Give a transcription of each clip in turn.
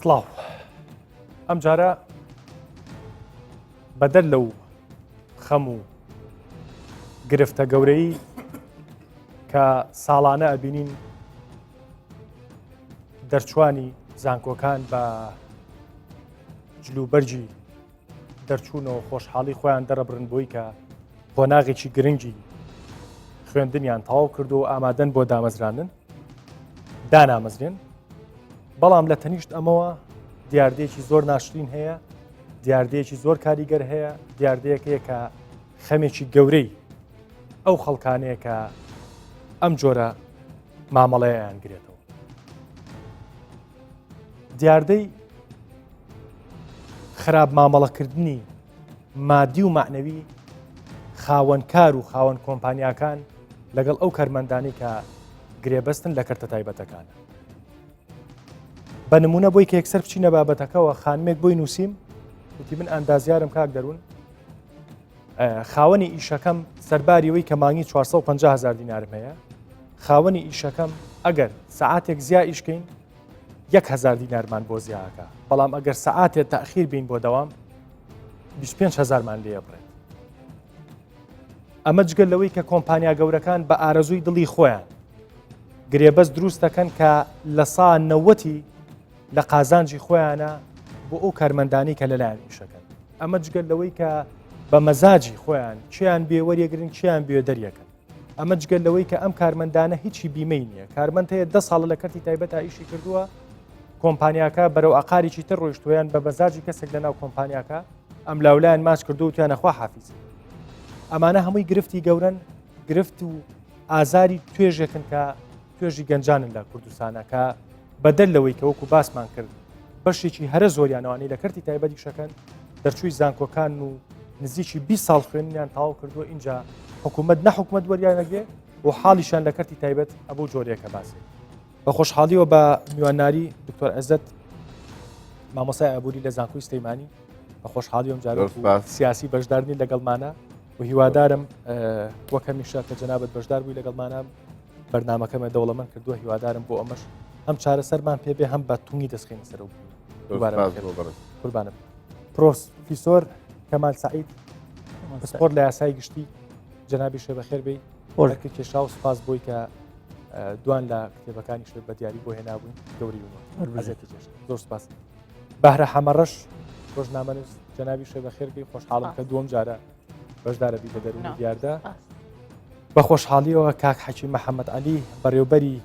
سڵاو ئەم جارە بەدەر لەو خەم و گرفتە گەورەی کە ساڵانە ئەبینین دەرچوانی زانکۆکان بە جلوبەرجی دەرچوونەوە خۆشحاڵی خۆیان دەڕەبرن بۆی کە قۆناغێکی گرنگی خوێندنیان تەواو کردو و ئامادەن بۆ دامەزرانن دانامەزرێن بەڵام لە تەنیشت ئەمەوە دیاردەیەکی زۆر ناشرین هەیە دیاردەیەکی زۆر کاریگەر هەیە دیاردەیەکەیە کە خەمێکی گەورەی ئەو خەڵکانەیە کە ئەم جۆرە مامەڵەیەیان گرێتەوە دیاردەی خراپ مامەڵەکردنی مادی و معنەوی خاوەنکار و خاوەن کۆمپانیاکان لەگەڵ ئەو کارمەندانی کە گرێبەستن لە کەرتە تایبەتەکانە بە نمونە بۆی کە یەکسەر بچینە بابەتەکەەوە خانمێک بۆی نووسیم وتی من ئەندازیارم کاک دەروون خاوەنی ئیشەکەم سەرباریەوەی کە مانگی 450,000 دینارم هەیە خاوەنی ئیشەکەم ئەگەر سەعاتێک زیا ئیشکەین 1,000 دینارمان بۆ زیاکە بەڵام ئەگەر سەعاتێک تەخیر بین بۆ دەوام 25,000مان لێ بڕێت ئەمە جگەل لەوەی کە کۆمپانیا گەورەکان بە ئارەزووی دڵی خۆیان گرێبەست دروست دەکەن کە لە سا 90 لە قازانجی خۆیانە بۆ ئەو کارمەندانی کە لەلایەن ئیشەکەن ئەمە جگەل لەوەی کە بە مەزاجی خۆیان چیان بێوەریەگرن چیان بێ دەریەکەن ئەمە جگەل لەوەی کە ئەم کارمەندانە هیچی بیمەی نییە کارمەند هەیە 10 ساڵ لە کەرتی تایبەت تا ئیشی کردووە کۆمپانیاکە بەرەو ئاقارێکی تر ڕۆیشتویان بە مەزاجی کەسێک لەناو کۆمپانیاکە ئەم لاولایان ماچ کردو و توانە خوا حافیز ئەمانە هەمووی گرفتی گەورن گرفت و ئازاری توێژێکن کە توێژی گەنجانن لە کوردستانە کە بەدەل لەوەی کە وەکو باسمان کرد بەشێکی هەرە زۆریانەوەی لە کەرتی تایبەتی شەکەن دەرچووی زانکۆکان و نزیکی 20 ساڵ خوێنیان تاوا کردووە اینجا حکوومەت نەحکومەت وەریانەگێ و حاڵیشان لە کەرتی تایبەت ئەبوو جۆرێکە باسێ بە خۆشحاڵیەوە بە میوانناری دکتۆر عەزەت مامۆسای ئابووری لە زانکۆی سلەیمانی بە خۆشحاڵیەوەم جارێک سیاسی بەشدارنی لەگەڵمانە و هیوادارم وەک هەمیشە کە جەنابەت بەشدار بووی لەگەڵمانە بەرنامەکەمە دەوڵەمەند کردووە هیوادارم بۆ ئەمەش هەم چارەسەرمان پێبێ هەم بە تونگی دەستخینە سەرەوە قوربانم پرۆفیسۆر کەمال سەعید پسپۆرت لە یاسای گشتی جەنابی شێ بەخێر بێی وەرکە کێشا و سپاس بۆی کە دوان لە کتێبەکانی شێ بە دیاری بۆ هێنابووین گەوری زۆر سپاس بەهرە حەمەڕەش ڕۆژنامەنووس جەنابی شێ بەخێر بێی خۆشحاڵم کە دووەم جارە بەشدارە بی لە دەروونی دیاردا بە خۆشحاڵیەوە کاک حەکی مەحەممەد عەلی بەڕێوەبەری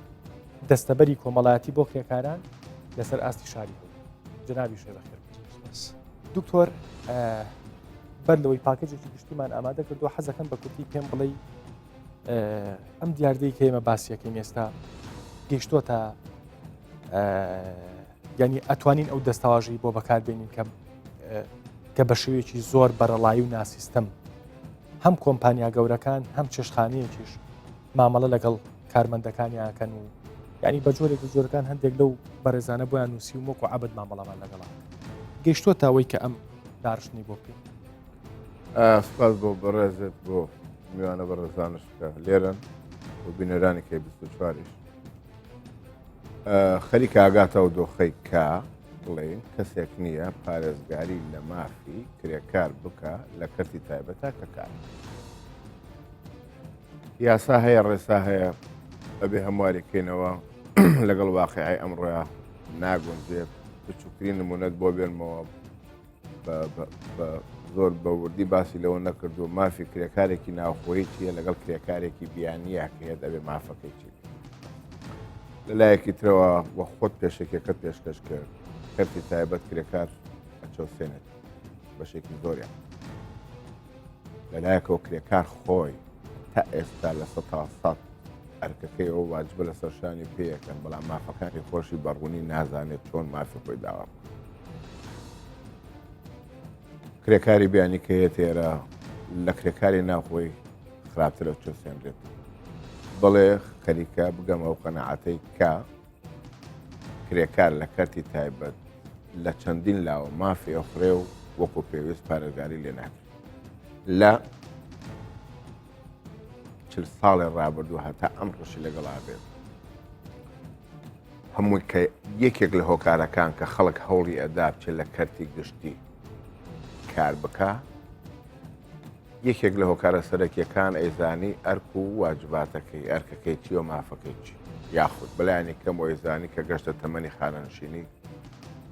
دەستەبەری کۆمەڵایەتی بۆ کرێکاران لەسەر ئاستی شاری جەنابی شێ بەخێر دکتۆر بەر لەوەی پاکەجێکی گشتیمان ئامادە کردو حەزەکەم بە کورتی پێم بڵێ ئەم دیاردەی کە ئێمە باسیەکەین ئێستا گەیشتۆتە ینی ئەتوانین ئەو دەستاواژی بۆ بەکاربێنین کە بە شێوەیەکی زۆر بەرەڵایی و ناسیستەم هەم کۆمپانیا گەورەکان هەم چێشخانەیەکیش مامەڵە لەگەڵ کارمەندەکانیاکەن و ینی بە جۆرێک جۆرەکان هەندێک لەو بەڕێزانە بۆیان نووسی و وەکو عەبد مامەڵەمان لەگەڵا گەیشتۆ تاوەی کە ئەم داڕشتنی بۆ بکەین سپاس بۆ بەڕێزت بۆ میوانە بەڕێزانش کە لێرن و بینەرانی کەی 24ش خەریکە ئاگاتەوە دۆخەی کا بڵێن کەسێک نییە پارێزگاری لە مافی کرێکار بکە لە کەرتی تایبەتە کە کار یاسا هەیە ڕێسا هەیە ئەبێ هەموارێکێنەوە لەگەڵ واقعی ئەمڕۆیە ناگونجێت بچووکترین نمونەت بۆ بێنمەوە زۆر بەوردی باسی لەوە نەکردو مافی کرێکارێکی ناوخۆیی چیە لەگەڵ کرێکارێکی بیانیە کە هەیە دەبێ مافەکەی چی لەلایەکی ترەوە وە خۆت پێشێکەکەت پێشکەش کرد کەرتی تایبەت کرێکار ئەچەوسێنێت بەشێکی زۆریان لەلایەکەوە کرێکار خۆی تا ئێستا لە 100 ئەرکەکەی ئەو واجبە لە سەرشانی پێیەکەن بەڵام مافەکانی خۆشی بەڕوونی نازانێت چۆن مافی خۆی داوا کرێکاری بیانی کە هەیە تێرە لە کرێکاری ناوخۆی خراپترە چۆسێنرێت بڵێ خەریکە بگەمە ئەو قەنەعەتەی کە کرێکار لە کەرتی تایبەت لە چەندین لاوە مافی ئەخورێ و وەکو پێویست پارێزگاری لێ ناکرێت لە 40 ساڵی ڕابردوو هەتا ئەم ڕۆژی لەگەڵا بێت هەمووی کە یەکێک لە هۆکارەکان کە خەڵک هەوڵی ئەدا بچێت لە کەرتی گشتی کار بکە یەکێک لە هۆکارە سەرەکیەکان ئەیزانی ئەرک و واجباتەکەی ئەرکەکەی چی و مافەکەی چی یاخود بەلایانی کەم و ئەیزانی کە گەشتە تەمەنی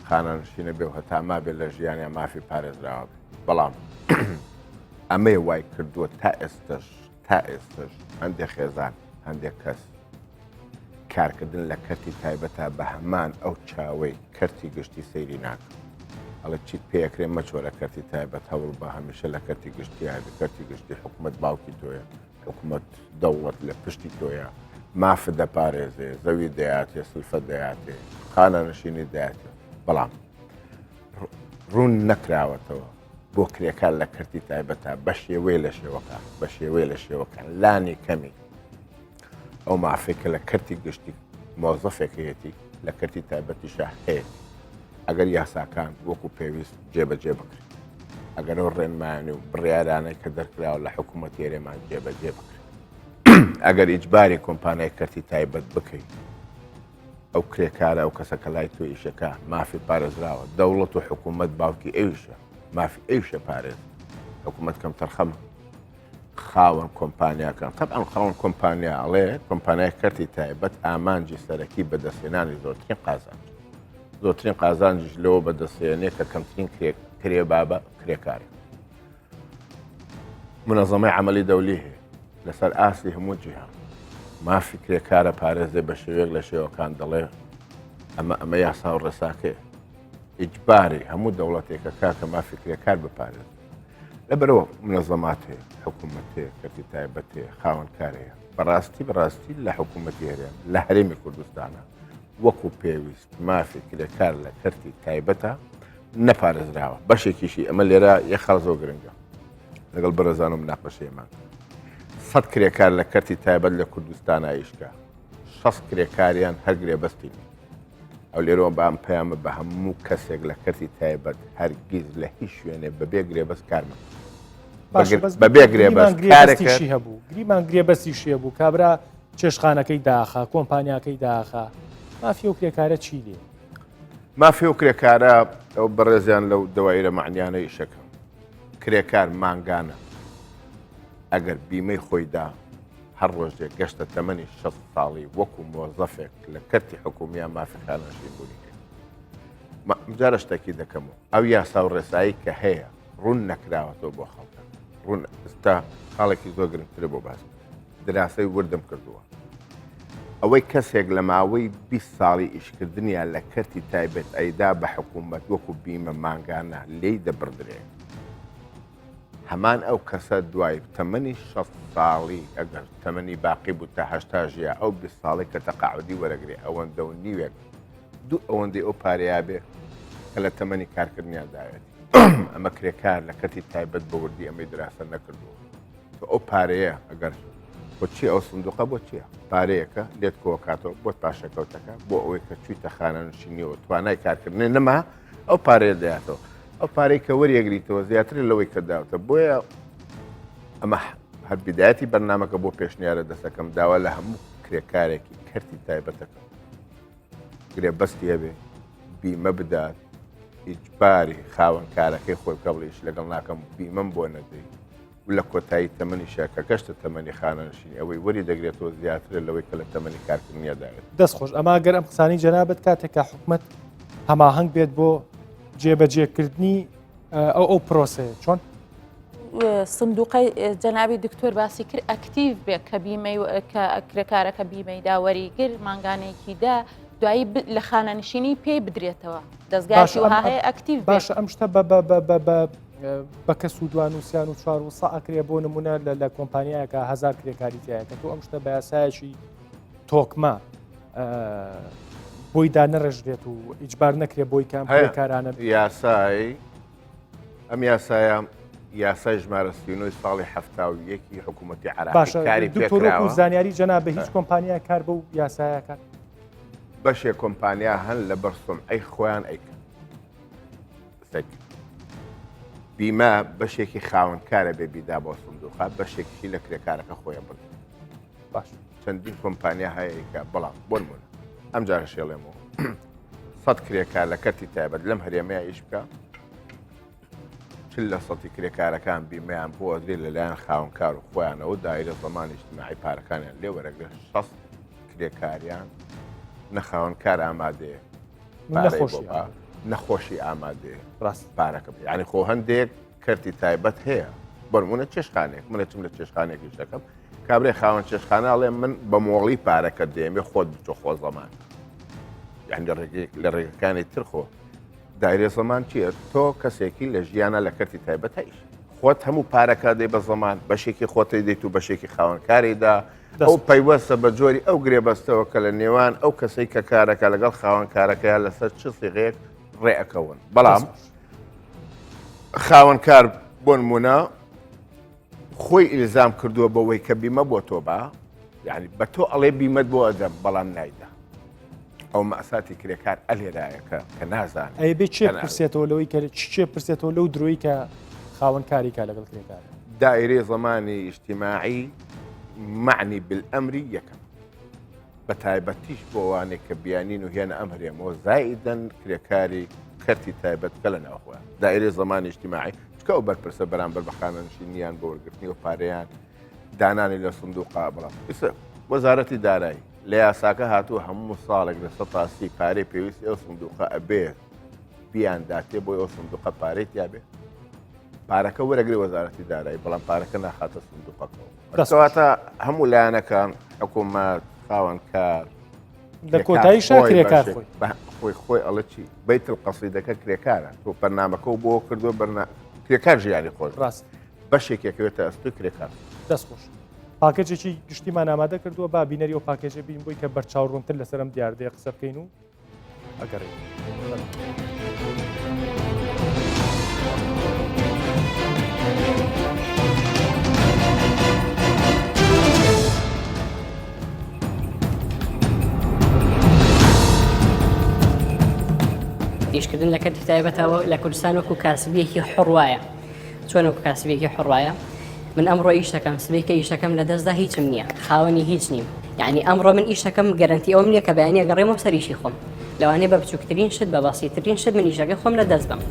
خانەنشینە بێ و هەتاما بێت لە ژیانیا مافی پارێزراوە بەڵام ئەمەی وای کردووە تا ئێستش هەندێک خێزان هەندێک کەس کارکردن لە کەرتی تایبەتە بە هەمان ئەو چاوەی کەرتی گشتی سەیری ناکە ئەڵە چیت پێکرێ مەچۆرە کەرتی تایبەت هەوڵ بە هەمیشە لە کەرتی گشتی هەبێ کەرتی گشتی حکوومەت باوکی تۆیە حکوومەت دەوڵەت لە پشتی تۆیە مافە دەپارێزێ زەوی دەیاتێ سلفە دەیاتێ خانەنشینی دەیاتێ بەڵام ڕوون نەکراوەتەوە بۆ کرێکار لە کەرتی تایبەتە بە شێوەی لە شێوەکان لانی کەمی ئەو مافێکە لە کەرتی گشتی مۆزەفێکەتی لە کەرتی تایبەتیشە هەیە ئەگەر یاساکان وەکو پێویست جێبەجێ بکرێت ئەگەر ئەو ڕێنمانی و بڕیارانەی کە دەرکراوە لە حکوومەت ئێرێمان جێبەجێ بکرێت ئەگەر ئیجباری کۆمپانیای کەرتی تایبەت بکەیت ئەو کرێکارە ئەو کەسە کە لای تۆ ئیشەکە مافی پارێزراوە دەوڵەت و حکوومەت باوکی ئەویشە مافی ئەوشە پارێز حکوومەت کەم تەرخەمە خاوەن کۆمپانیاکان طبعاً خاوەن کۆمپانیا ئەڵێ کۆمپانیای کەرتی تایبەت ئامانجی سەرەکی بەدەستێنانی زۆرترین قازانجیش لەوە بەدەستێنێ کە کەمترین کرێبابە کرێکارە منەظەمەی عەمەلی دەولی هەیە لەسەر ئاسی هەموو جیهان مافی کرێکارە پارێزێ بە شێوەیەک لە شێوەکان دەڵێ ئەمە یاسا و ڕێساکەیە ئیجباری هەموو دەوڵەتێکە کاکە مافی کرێکار بپارێت لەبەرەوە منەظەمات هەیە حکوومەت هەیە کەرتی تایبەت هەیە خاوەنکارەیە بەڕاستی لە حکوومەتی هەرێم لە هەرێمی کوردستانە وەکو پێویست مافی کرێکار لە کەرتی تایبەتە نەپارێزراوە بەشێکیشی ئەمە لێرە یەک خەڵ زۆر گرنگە لەگەڵ بەرەزان و مناقەشەیەمان 100 کرێکار لە کەرتی تایبەت لە کوردستانە ئیشکا 6 کرێکاریان هەرگرێ بەستی ئەو لێرەوە بە ئەم پەیامە بە هەموو کەسێک لە کەرتی تایبەت هەرگیز لە هیچ شوێنێ بەبێ گرێبەست کارمە بەبێ گرێبەست کارێکی هەبوو گریمان گرێبەستیشیە بوو کابرا چێشخانەکەی داخا کۆمپانیاکەی داخا مافی و کرێکارە چی لێ مافی و کرێکارە ئەو بەڕێزیان لەو دەوایرە معنیانە ئیشەکە کرێکار مانگانە ئەگەر بیمەی خۆیدا هەر ڕۆژێک گەشتە تەمەنی 60 ساڵی وەکو مۆزەفێک لە کەرتی حکوومیان مافی خانەنشین بوونی کرد جارە شتێکی دەکەمەوە ئەو یاسا و ڕێسایی کە هەیە ڕوون نەکراوەتەوە بۆ خەڵکە ڕوون ئستا خاڵێکی زۆر گرنگترە بۆ باس دراسی وردم کردووە ئەوەی کەسێک لە ماوەی 20 ساڵی ئیشکردنیان لە کەرتی تایبەت ئەیدا بە حکوومەت وەکو بیمە مانگانە لێی دەبردرێ هەمان ئەو کەسە دوای تەمەنی 60 ساڵی ئەگەر تەمەنی باقی بوو تا 80 ژیا ئەو 20 ساڵی کە تەقاعودی وەرەگرێ ئەوەندە و نیوێک دوو ئەوەندەی ئەو پارەیا بێ کە لە تەمەنی کارکردنیان داوێت ئەمە کرێکار لە کەرتی تایبەت بە وردی ئەمەی دراسە نەکردووە ئەو پارەیە ئەگەر بۆ چی ئەو سندوقە بۆ چییە پارەیەکە لێت کۆکاتەوە بۆ پاشەکەوتەکە بۆ ئەوەی کە چوویتە خانەنشینیەوە توانای کارکردنی نەما ئەو پارەیە دەیاتەوە ئەو پارەی کە وەریەگریتەوە زیاتر لەوەی کە داوتە بۆیە ئەمە هەر بدایەتی بەرنامەکە بۆ پێشنیارە دەستەکەم داوا لە هەموو کرێکارێکی کەرتی تایبەتەکە گرێبەستی هەبێ بیمە بدات ئیجباری خاوەنکارەکەی خۆی بکە بڵێ ئیش لەگەڵ ناکەم بیمەم بۆ نەدەی و لە کۆتایی تەمەنی شەکە گەشتە تەمەنی خانەنشینی ئەوەی وەری دەگرێتەوە زیاتر لەوەی کە لە تەمەنی کارکردنیە داوێت دەستخۆش ئەما گەر ئەم قسانی جەنابەت کاتێکە حکوومەت هەماهەنگ بێت بۆ جێبەجێکردنی ئەو پرۆسەیە چۆن سندوقی جەنابی دکتۆر باسی کرد ئەکتیڤ بێت کە بیمەی کە کرێکارەکە بیمەی داوەریگر مانگانێکیدا دوایی لە خانەنشینی پێی بدرێتەوە دەستگاشی وها هەیە ئەکتیڤ باشە ئەم شتە بە کەس و دوانوسیان و چوار وسە ئەکرێ بۆ نمونە لە کۆمپانیایەکە هزار کرێکاری تایەکە تو ئەم شتە بە یاسایەکی تۆکمە بۆی دا نەڕێژرێت و ئیجبار نەکرێت بۆی کام کرێکارانە یاسای ئەم یاسایە یاسای ژمارە 39 ساڵی 1970 حکوومەتی عراقی کاری پێکراوە زانیاری جەناب بە هیچ کۆمپانیا کار بە و یاسایەکە بەشێک کۆمپانیا هەن لە بەرسۆمعەی خۆیان ئەیکەن بیمە بەشێکی خاوەنکارە بێ بیدا بۆ سندوقا بەشێکی لە کرێکارەکە خۆیان بڵێ باش چەندین کۆمپانیا هەیەکە بەڵام بۆ نمونە ئەم جارە شێڵێمەوە 100 کرێکار لە کەرتی تایبەت لەم هەرێمەیە ئیش بکە 40% کرێکارەکان بیمەیان بۆ ئەدرێت لەلایەن خاوەنکار و خۆیانەوە دایرە زەمانی اجتماعی پارەکانیان لێ وەرەگرە 60 کرێکاریان نەخاوەنکار ئامادەیە نەخۆشی ئامادەیە ڕاست پارەکە یعنی خۆ هەندێک کەرتی تایبەت هەیە بەرمونە چێشخانێک منە چم لە چێشخانێکی شەکەم کابرای خاوەن چێشخانەڵێ من بە مۆڵی پارەکە دێمێ خۆت بچۆ خۆ زەمان یعنی لە ڕێگەکانی ترخۆ دایرێ زەمان چییە تۆ کەسێکی لە ژیانە لە کەرتی تایبەت هەیش خۆت هەموو پارەکە دەی بە زەمان بەشێکی خۆتی دەیت و بەشێکی خاوەنکاریدا ئەو پەیوەستە بە جۆری ئەو گرێبەستەوە کە لە نێوان ئەو کەسەی کە کارەکە لەگەڵ خاوەنکارەکەیان لەسەر چ سیغەیەک ڕێئەکەون بەڵام خاوەنکار بۆ نمونە خۆی ئیلزام کردووە بەوەی کە بیمە بۆ تۆ بە یعنی بە تۆ ئەڵێ بیمەت بۆ ئەدەم بەڵام نایدا ئەو مەساتی کرێکار ئەلێرایەکە کە نازانێت ئەی بێ چێ پرسێتەوە لەوەی کە چێ پرسێتەوە لەو درۆی کە خاوەنکاری کا لەگەڵ کرێکار دائرەی زەمانی اجتماعی معنی بالئەمری یەکەم بە تایبەتیش بۆ وانێک کە بیانین و هێنە ئەم هەرێمەوە زائیدەن کرێکاری کەرتی تایبەت کە لە ناوخۆیان دائرەی زەمانی اجتماعی چکە ئەو بەرپرسە بەرامبەر بە خانەنشینیان بۆ وەرگرتنی و پارەیان دانانی لە سندوقا بەڵام وەزارەتی دارایی لە یاساکە هاتووە هەموو ساڵێک لە 100 پارەی پێویستی ئەو سندوقە ئەبێت بیان داتێ بۆی ئەو سندوقە پارەی یابێت پارەکە وەرەگری وەزارەتی دارایی بەڵام پارەکە ناخاتە سندوقەکەەوە کەواتە هەموو لایەنەکان حکوومەت خاوەنکار لە کۆتایی کرێکار خۆی ئەڵە چی بیت القەسیدەکە کرێکارە تۆ بەرنامەکە و بۆ کردووە کرێکار ژیانی خۆش ڕاست بەشێکێکەوێتە ئەستوی کرێکار دەستخۆش پاکێجێکی گشتیمان ئامادە کردووە با بینەری و پاکێجە بین بووی کە بەرچاوڕوونتر لەسەرم دیاردەیە قسە بکەین و ئەگەڕێن. ئیشکردن لە کەرتی تایبەتەوە لە کوردستان وەکو کاسبیەکی حڕوایە چۆن وەکو کاسبیەکی حڕوایە من ئەمڕۆ ئیش دەکەم سبەی کە ئیشەکەم لە دەستدا هیچم نییە خاوەنی هیچ نیم یعنی ئەمڕۆ من ئیشەکەم گەرنتی ئەوم نییە کە بەیانە گەڕێمەوە سەریشی خۆم لەوانەیە بە بچووکترین شت بە بەسیترین شت من ئیشەکەی خۆم لە دەست بم.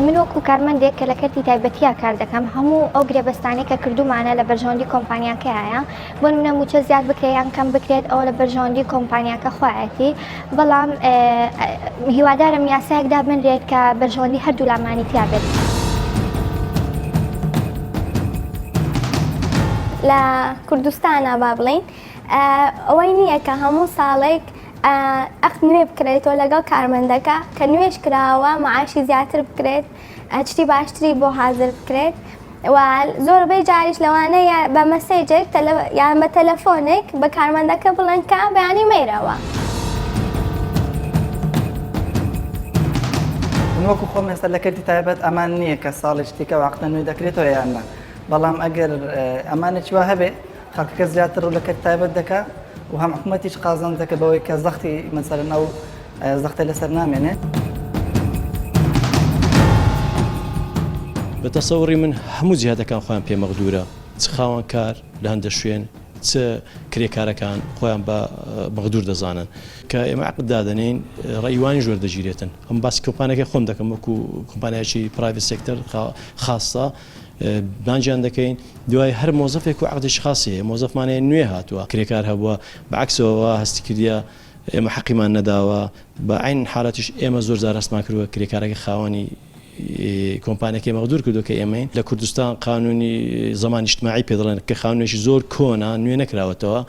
من وەکو کارمەندێک کە لە کەرتی تایبەتیە کار دەکەم هەموو ئەو گرێبەستانەی کە کردومانە لە بەرژەوەندی کۆمپانیاکەیە بۆ نمونە موچە زیاد بکرێت یان کەم بکرێت ئەوە لە بەرژەوەندی کۆمپانیاکە خۆیەتی بەڵام هیوادارم یاسایەکدا بنرێت کە بەرژەوەندی هەردوو لامانی تیا بێت. لە کوردستانە با بڵین ئەوەی نییە کە هەموو ساڵێک ئەخت نوێ بکرێتەوە لەگەڵ کارمەندەکە کە نوێش کراوە معاشی زیاتر بکرێت شتی باشتری بۆ حاضر بکرێت و زۆربەی جاریش لەوانەیە بە مەسێجێک یان بە تەلەفۆنێک بە کارمەندەکە بڵێن کە بەیانی مێرەوە. من وەکو خۆم ئێستا لە کەرتی تایبەت ئەمان نییە کە ساڵی شتێکە واقعتان نوێ دەکرێتەوە یان نا بەڵام ئەگەر ئەمانێکی وا هەبێ خەڵکەکە زیاتر ڕوو لە کەرتی تایبەت دەکا و هەم حکوومەتیش قازان دەکە بەوەی کە زەختی مەسەرەن ئەو زەختە لەسەر نامێنێت. بە تەسەوڕی من هەموو جیهاتەکان خۆیان پێمەغدورە چ خاوەنکار لە هەندە شوێن چ کرێکارەکان خۆیان بە مەغدور دەزانن کە ئێمە عقد دادەنین ڕێیوانی ژۆر دەگیرێتن ئەم باسی کۆمپانیەکەی خۆم دەکەم وەکو کۆمپانیایکی پرایڤێت سێکتەر خاستە بانجیان دەکەین دوای هەر مۆزەفێک و عقدێکی خاصی هەیە مۆزەفمانەیە نوێ هاتووە کرێکار هەبووە بەعکسەوە هەستی کردیە ئێمە حەقیمان نەداوە بە عین حالەتیش ئێمە زۆر جار هەستمان کردووە کرێکارێکی خاوەنی کۆمپانیەکەی مەغدور کردو کە ئێمەین لە کوردستان قانونی زەمانی اجتماعی پێ دەڵێن کە خانوێکی زۆر کۆنا نوێ نەکراوەتەوە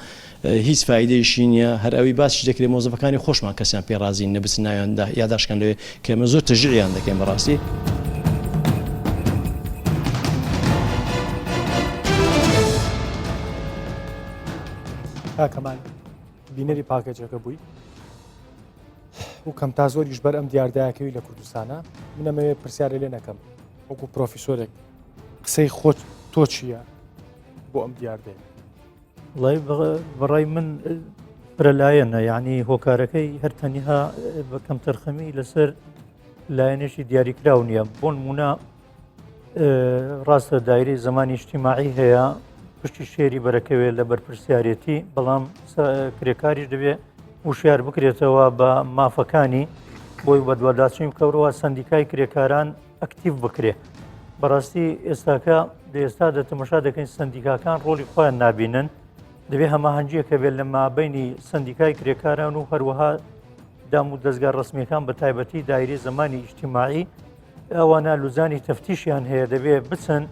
هیچ فایدەیشی نییە هەر ئەوی باسی دەکرێت مۆزەفەکانی خۆشمان کەسیان پێ ڕازین نەبچن ناویاندا یاداشکان لەوێ کە ئێمە زۆر تەژیعیان دەکەین بەڕاستی. کاکەمان بینەری پاکێجەکە بووی و کەم تا زۆریش بەر ئەم دیاردایەکەوی لە کوردستانە منەمەوێ پرسیارە لێ نەکەم وەکو پرۆفیسۆرێک قسەی خۆت تۆ چییە بۆ ئەم دیاردەیە؟ وڵای بەڕای من برەلایەنە یعنی هۆکارەکەی هەر تەنیها بە کەم تەرخەمی لەسەر لایەنێکی دیاریکراو نییە بۆ نمونە ڕاستە دایرەی زەمانی اجتیماعی هەیە پشتی شێری بەرەکەوێت لە بەرپرسیارەتی بەڵام کرێکاریش دەبێت وشیار بکرێتەوە بە مافەکانی بۆی بە دوواداچوی بکەورەوە سندیکای کرێکاران ئەکتیڤ بکرێ بەڕاستی ئێستاکە ئێستا دەتەمەشا دەکەین سندیکاکان ڕۆلی خۆیان نابینن دەبێت هەماهەنگیەکە بێت لە مابینی سندیکای کرێکاران و هەروەها دام و دەستگا ڕسمیەکان بە تایبەتی دایری زمانی ئیجتیماعی ئەوانە لوزانی تەفتیشیان هەیە دەبێت بچن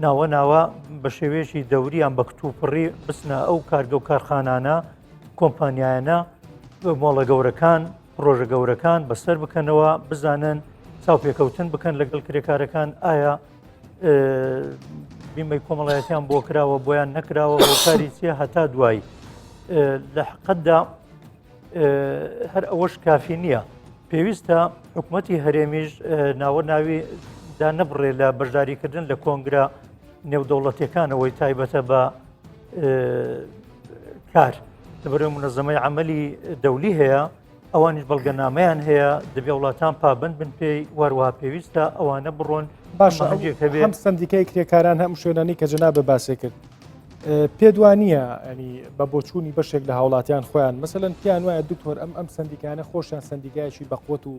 ناوە ناوە بە شێوێژی دەوریان بە کتوپڕی بچنە ئەو کارگە و کارخانانە کۆمپانیایانە مۆڵە گەورەکان ڕۆژە گەورەکان بەسەر بکەنەوە بزانن چاوپێکەوتن بکەن لەگەڵ کرێکارەکان ئایا بیمەی کۆمەڵایەتیان بۆ کراوە بۆیان نەکراوە بۆ کاری چیە هەتا دوایی لە حقەتدا هەر ئەوەش کافی نییە پێویستە حکوومەتی هەرێمیش ناوە ناوی دا نەبڕێ لە بەشداریکردن لە کۆنگرا نێودەوڵەتیەکانەوەی تایبەتە بە کار لەبەرەوەی منەزەمەی عەمەلی دەولی هەیە ئەوانیش بەڵگەنامەیان هەیە دەبێ وڵاتان پابند بن پێی وەروەها پێویستە ئەوانە بڕۆن باشە هەم سندیکای کرێکاران هەم شوێنانی کە جەنابە باسێ کرد پێدوانیە ینی بە بۆچوونی بەشێک لە هاوڵاتیان خۆیان مەسەلەن پیان وایە دوکتۆر ئەم سندیکانە خۆشیان سندیکایەکی بەقوت و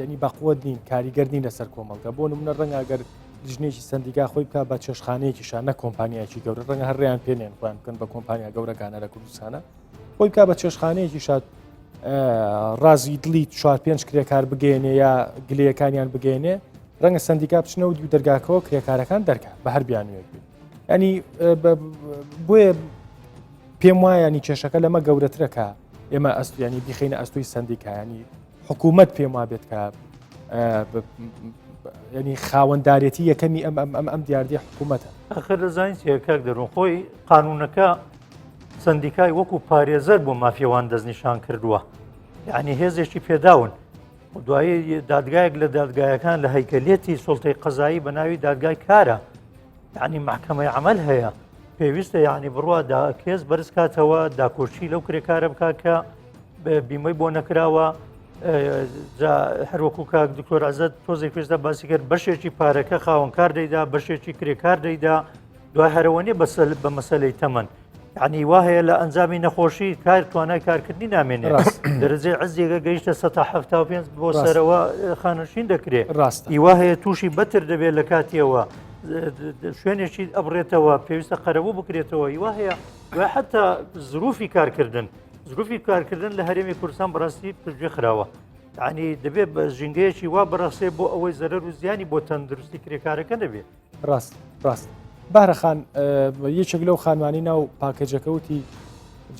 ینی بەقوت نین کاریگەر نین لەسەر کۆمەڵگە بۆ نمونە ڕەنگە ئەگەر لیژنێکی سندیکا خۆی بکە بە چێشخانەیەکیشان نە کۆمپانیایکی گەورە ڕەنگە هەڕێیان پێنێن خۆیان بکەن بە کۆمپانیا گەورەکانە لە کوردستانە خۆی بکە بە چێشخانەیەکی شاد ڕازی دڵی 4-5 کرێکار بگەێنێ یا گلەکانیان بگەێنێ ڕەنگە سندیکا بچنە و دیو دەرگاکەوە کرێکارەکان دەرکات بە هەر بیانوێک بێت ینی بۆیە پێم وایە ینی کێشەکە لەمە گەورەترەکە ئێمە ئەستویانی بیخینە ئەستوی سندیکایانی حکوومەت پێم وا بێت کە ینی خاوەنددارێتی یەکەمی ئەم دیاردی حکوومەتە ئەخر دەزانین کاک دەڕۆن خۆی قانونەکە سندیکای وەکو پارێزەر بۆ مافیەوان دەستنیشان کردووە یعنی هێزێکی پێداون دوایی دادگایەک لە دادگایەکان لە هەیکەلێتی سوڵتەی قەزایی بە ناوی دادگای کارە یعنی محکەمەی عەمەل هەیە پێویستە یعنی بڕوا کێز بەرز کاتەوە داکۆچی لەو کرێکارە بکات کە بیمەی بۆ نەکراوە هەروەکو کاک دکتۆر عەزەت تۆزێک پێشدا باسی کرد بەشێکی پارەکە خاوەنکار دەیدا بەشێکی کرێکار دەیدا دوای هەرەوەنی بە مەسەلەی تەمەن یعنی وا هەیە لە ئەنجامی نەخۆشی کار توانای کارکردنی نامێنێت دەرەجەی عەزیەکە گەیشتە 175 بۆ سەرەوە خانەشین دەکرێت هیوا هەیە تووشی بەتر دەبێت لە کاتیەوە شوێنێکی ئەبڕێتەوە پێویستە قەرەبوو بکرێتەوە هیوا هەیە دوای حتا زروفی کارکردن لە هەرێمی کوردستان بەڕاستی پشتگوێ خراوە یعنی دەبێت بە ژینگەیەکی وا بەڕاسێ بۆ ئەوەی زەرەر و زیانی بۆ تەندروستی کرێکارەکە دەبێت ڕاست بارەخان یەکێک لەو خانوانی ناو پاکەجەکەوتی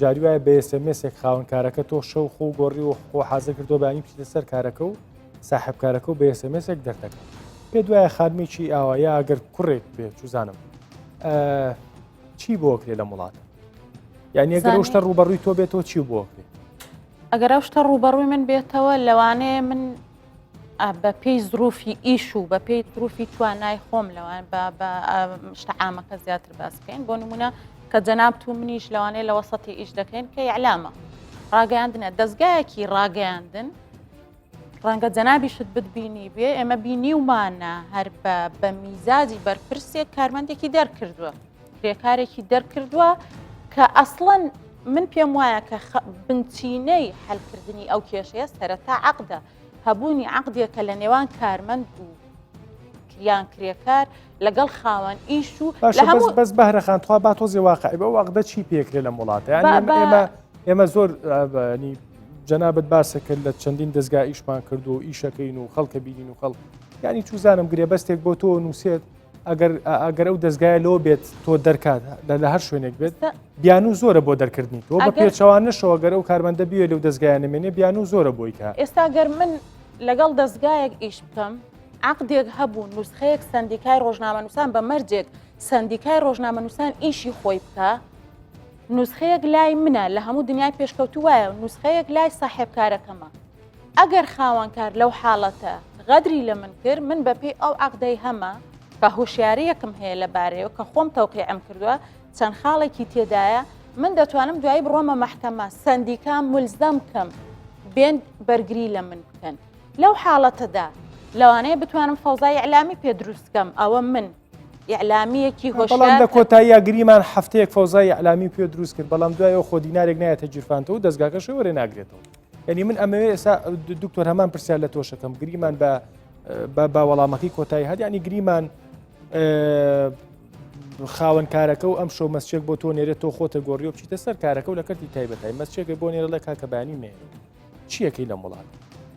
جاری وایە بە ئێسێمێسێک خاوەنکارەکە تۆ شەو خۆ گۆڕی و خۆ حازە کردو بەانی پشتە سەر کارەکە و ساحبکارەکە و بە ئێسێمێسێک دەردەکەن پێ دوایە خانمێکی ئاوایە ئەگەر کوڕێک بێت چوزانم چی بۆکرێ لە وڵاتە یعنی ئەگەر شتە ڕوبەڕووی تۆ بێتەوە چی بۆکرێ ئەگەر ئەو شتە ڕوبەڕووی من بێتەوە لەوانەیە من بە پێی زروفی ئیش و بە پێی زروفی توانای خۆم لەوان بە شتە عامەکە زیاتر باس بکەین بۆ نمونە کە جەناب تو منیش لەوانەیە لە وەسەتی ئیش دەکەین کە ئیعلامە ڕاگەیاندنە دەستگایەکی ڕاگەیاندن ڕەنگە جەنابیشت بتبینی بێ ئێمە بینیومانە هەر بە میزاجی بەرپرسێک کارمەندێکی دەرکردووە کرێکارێکی دەرکردووە کە ئەسڵەن من پێم وایە کە بنچینەی حەلکردنی ئەو کێشەیە سەرەتا عەقدە هەبوونی عەقدێکە لە نێوان کارمەند و کریان کرێکار لەگەڵ خاوەن ئیش و بەس بەهرەخان توا با تۆزێ واقعی بە عەقدە چی پێکرێ لە وڵاتە ئێمە زۆر جەنابەت باسە کرد لە چەندین دەستگا ئیشمان کرد و ئیشەکەین و خەڵکە بینین و خەڵک یعنی چوزانم گرێبەستێک بۆ تۆ نووسێت ئەگەر ئەو دەستگایە لەوە بێت تۆ دەرکات لە هەر شوێنێک بێت بیان و زۆرە بۆ دەرکردنی تۆ بە پێچەوان نشەوە گەرە و کارمەندە بیوێ لەو دەستگایە نمێنێ بیان و زۆرە بۆی کە ئێستا گەر من لەگەڵ دەستگایەک ئیش بکەم عەقدێک هەبوو نوسخەیەک سندیکای ڕۆژنامەنووسان بە مەرجێک سندیکای ڕۆژنامەنووسان ئیشی خۆی بکە نوسخەیەک لای منە لە هەموو دنیای پێشکەوتو وایە نوسخەیەک لای ساحێبکارەکەمە ئەگەر خاوەنکار لەو حاڵەتە غەدری لە من کرد من بەپێی ئەو عەقدەی هەمە کە هوشیارەکەم هەیە لە بارەیەوە کە خۆم تەوقیعم کردووە چەند خاڵێکی تێدایە من دەتوانم دوایی بڕۆمە مەحکەمە سندیکام ملزەم کەم بێن بەرگری لە من بکەن لەو حاڵەتەدا لەوانەیە بتوانم فەوزای ئیعلامی پێ دروست بکەم ئەوە من ئیعلامیەکی بەڵام هۆشیار لە کۆتاییە گریمان هەفتەیەک فەوزای ئەعلامی پێ دروست کرد بەڵام دوایەوە خۆ دینارێک نایەتە جیرفانتەوە و دەستگاکەش وەرە ناگرێتەوە. یعنی من ئەمەوێ ئێستا دکتۆر هەمان پرسیار لە تۆشەکەم گریمان بە وەڵامەکەی کۆتایی هەد ینی گریمان خاوەن کارەکە و ئەم شەو مەسچێک بۆ تۆ نێرێت تۆ خۆتە گۆڕی و بچیتە سەر کارەکە و لە کەرتی تایبەتایی مەسچێکە بۆ نێرە لە کاکە بەیانی مێ چیەکەی لە وڵات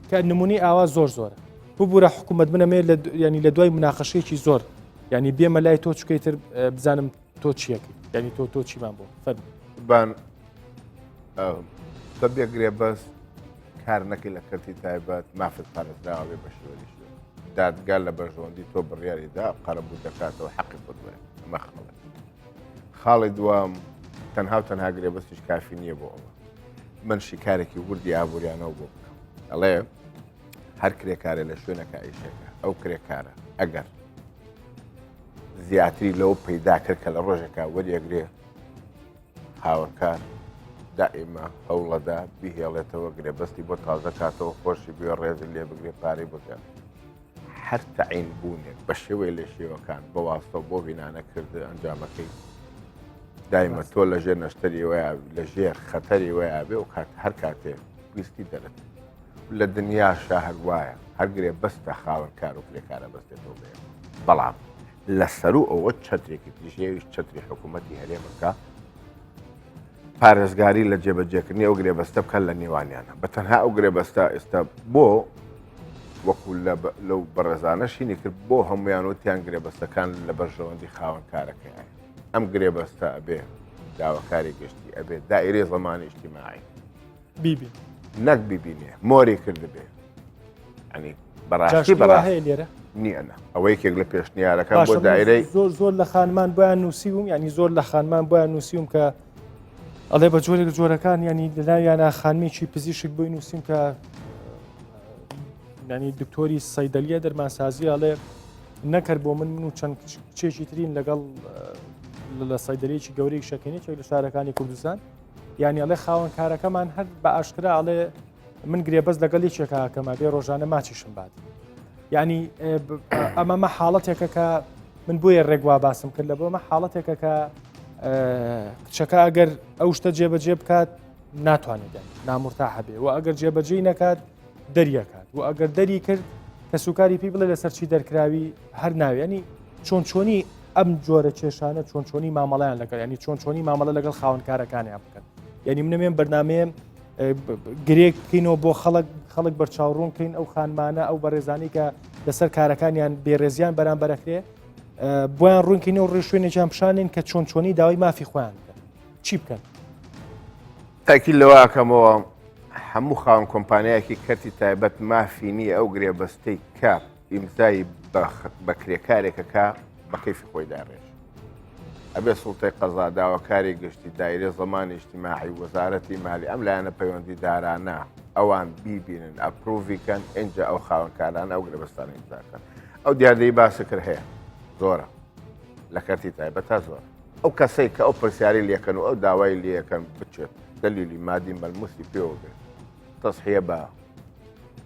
کە نمونی ئاوا زۆرە ببوورە حکوومەت منەمێ ینی لە دوای مناقەشەیەکی زۆر ینی بێمە لای تۆ چکەیتر بزانم تۆ چیەکەی ینی تۆ چیمان بۆ فەرمی بان بە بێگرێ بەس کار نەکەی لە کەرتی تایبەت مافت پارێزراوێ بە شێوەی دادگا لە بەرژەوەندی تۆ بڕیاریدا قەرەبوو دەکاتەوە حەقی خۆت وێ ئەمە خەڵەت خاڵی دوام تەنها و تەنها گرێ بەستیش کافی نییە بۆ ئەوە من شیکارێکی وردی ئابوووریانەوە بۆ بکەم ئەڵێ هەر کرێکارە لە شوێنەکە ئیشەکە ئەو کرێکارە ئەگەر زیاتری لەوە پەیدا کرد کە لە ڕۆژێکە وەریەگرێ هاوڕکار دائیمە هەوڵەدا بیهێڵێتەوە گرێبەستی بۆ تازە کاتەوە خۆشی بێ ڕێزی لێ بگرێ پارەی بکەن هەر تەعین بوونێک بە شێوەی لە شێوەکان بە واستە بۆ بینانەکرد ئەنجامەکەی دایمە تۆ لە ژێر نەشتەری وایە لە ژێر خەتەری وایە بێ و هەر کاتێ ویستی دەرێت لە دنیا شاهر وایە هەرگرێ بەستە خاوەن کار و کرێکارە بەستێتەوە بێ بەڵام لەسەر و ئەوە چەترێکی تیژێویش چەتری حکوومەتی هەرێمەکە پارێزگاری لە جێبەجێکردنی ئەو گرێبەستە بکەن لە نێوانیانە بە تەنها ئەو گرێبەستە ئێستا بۆ وەکو لەو بەڕێزانەشینی کرد بۆ هەمویان وتیان گرێبەستەکان لە بەرژەوەندی خاوەن کارەکەی ئەم گرێبەستە ئەبێ داواکاری گەشتی ئەبێ دائیرەی زەمانی ئیجتیماعی بیبی نەک بیبینێ مۆری کردبێ ینی بەڕاستی بەڕاهەیە لێرە نییەنە ئەوە یەکێک لە پێشنیارەکان بۆ دایرەی زۆر لە خانمان بۆیان نووسیوم ینی زۆر لە خانمان بۆیان نووسیوم کە ئەڵێ بە جۆرێک جۆرەکان ینی لەلایەنە خانمیی پزیشک بۆی نووسیم کە ینی دکتۆری سەیدەلیە دەرمانسازی ئەڵێ نەکرد بۆ من و چەند کچێکی ترین لەگەڵ لە سەیدەلەیەکی گەورەی شەکەنێکی لە شارەکانی کوردستان یانی ئەڵێ خاوەن کارەکەمان هەر بە ئاشکرا ئەڵێ من گرێبەست لەگەڵ یەکێکەکەمە بێ ڕۆژانە ماچیشم بات ینی ئەمەمە حاڵەتێکە کە من بۆیە ڕێگوا باسم کرد لە بۆمە حاڵەتێکە کە کچەکە ئەگەر ئەو شتە جێبەجێ بکات ناتوانێت نامورتا هەبێ و ئەگەر جێبەجێی نەکات دەریەکات و ئەگەر دەری کرد کە سوکاری پێی بڵێ لەسەر چی دەرکراوی هەر ناوێنی چۆنچۆنی ئەم جۆرە کێشانە چۆنچۆنی مامەڵیان لەگەڵ ینی چۆنچۆنی مامەڵە لەگەڵ خاوەنکارەکانیان بکەن یعنی منەمێن بەرنمەیەم گرێک بکەینەوە بۆ خەڵک بەرچاوڕوونکەین ئەو خانمانە ئەو بەڕێزانی کە لەسەر کارەکانیان بێڕێزیان بەرامبەرەکرێ بۆیان ڕوونکەینەوە ڕێ شوێنێکیان پیشانێن کە چۆنچۆنی داوای مافی خۆیان بکەن چی بکەن تاکیل لەواکەمەوە هەموو خاوەن کۆمپانیایەکی کەرتی تایبەت مافی نییە ئەو گرێبەستەی کاپ ئیمزایی بە کرێکارێکەکە بە کەیفی خۆی داڕێژ ئەبێ سوڵتەی قەزا داواکاری گشتی دایرە زەمانی ئیجتیماعی وەزارەتی مالی ئەم لایەنە پەیوەندی دارانە ئەوان بیبینن ئەپرۆڤیکەن ئینجا ئەو خاوەنکارانە ئەو گرێبەستانە ئیمزاکەن ئەو دیاردەی باسەکرد هەیە زۆرە لە کەرتی تایبەت تا زۆر ئەو کەسەی کە ئەو پرسیاری لێکەن و ئەو داوای لێەکەن بچێت دلیلی مادی مەلموسی پێوە بێت تەسحیە بە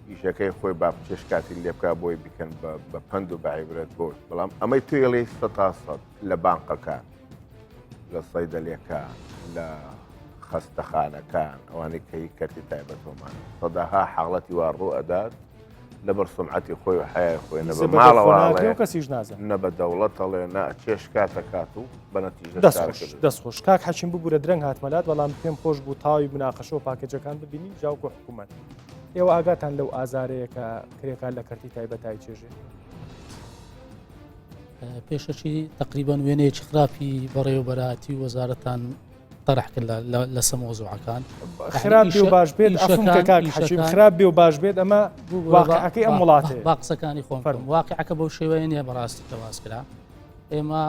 ئیشەکەی خۆی با پێش کاتی لێ بکە بۆی بکەن بە پند و بەعیبرەت بۆش بەڵام ئەمەی توێڵی 100 لە بانقەکان لە سەیدەلێکە لە خەستەخانەکان ئەوانەی کەی کەرتی تایبەتۆمان سەداها حاڵەتی وا ڕوو ئەدات لەبەر سمعەتی خۆی و حیای خۆی نە بە ماڵەوە کەسیش نازان نە بە دەوڵەتەڵێ نە چێش کاتەکات و بە نەتیجە دەستخۆش کاک حەچین ببوورە درەنگ هاتمەلات بەڵام پێم خۆش بوو تاوی مناقەشە و پاکێجەکان ببینی جاوکو حکوومەت ئێوە ئاگاتان لەو ئازارەیە کە کرێکان لە کەرتی تایبەتای چێژێ پێشەچی تقریبان وێنەیەکی خراپی بەڕێوەبەراتی وەزارەتان طرح کرد لە سەمۆزوعەکان خراپ بێ و باش بێت ئەفم کە کاک حەچین خراپ بێ و باش بێت ئەمە واقعەکەی ئەم وڵاتێ با قسەکانی خۆم واقعەکە بەو شێوەیە نیە بەڕاستی تەواز کرا ئێمە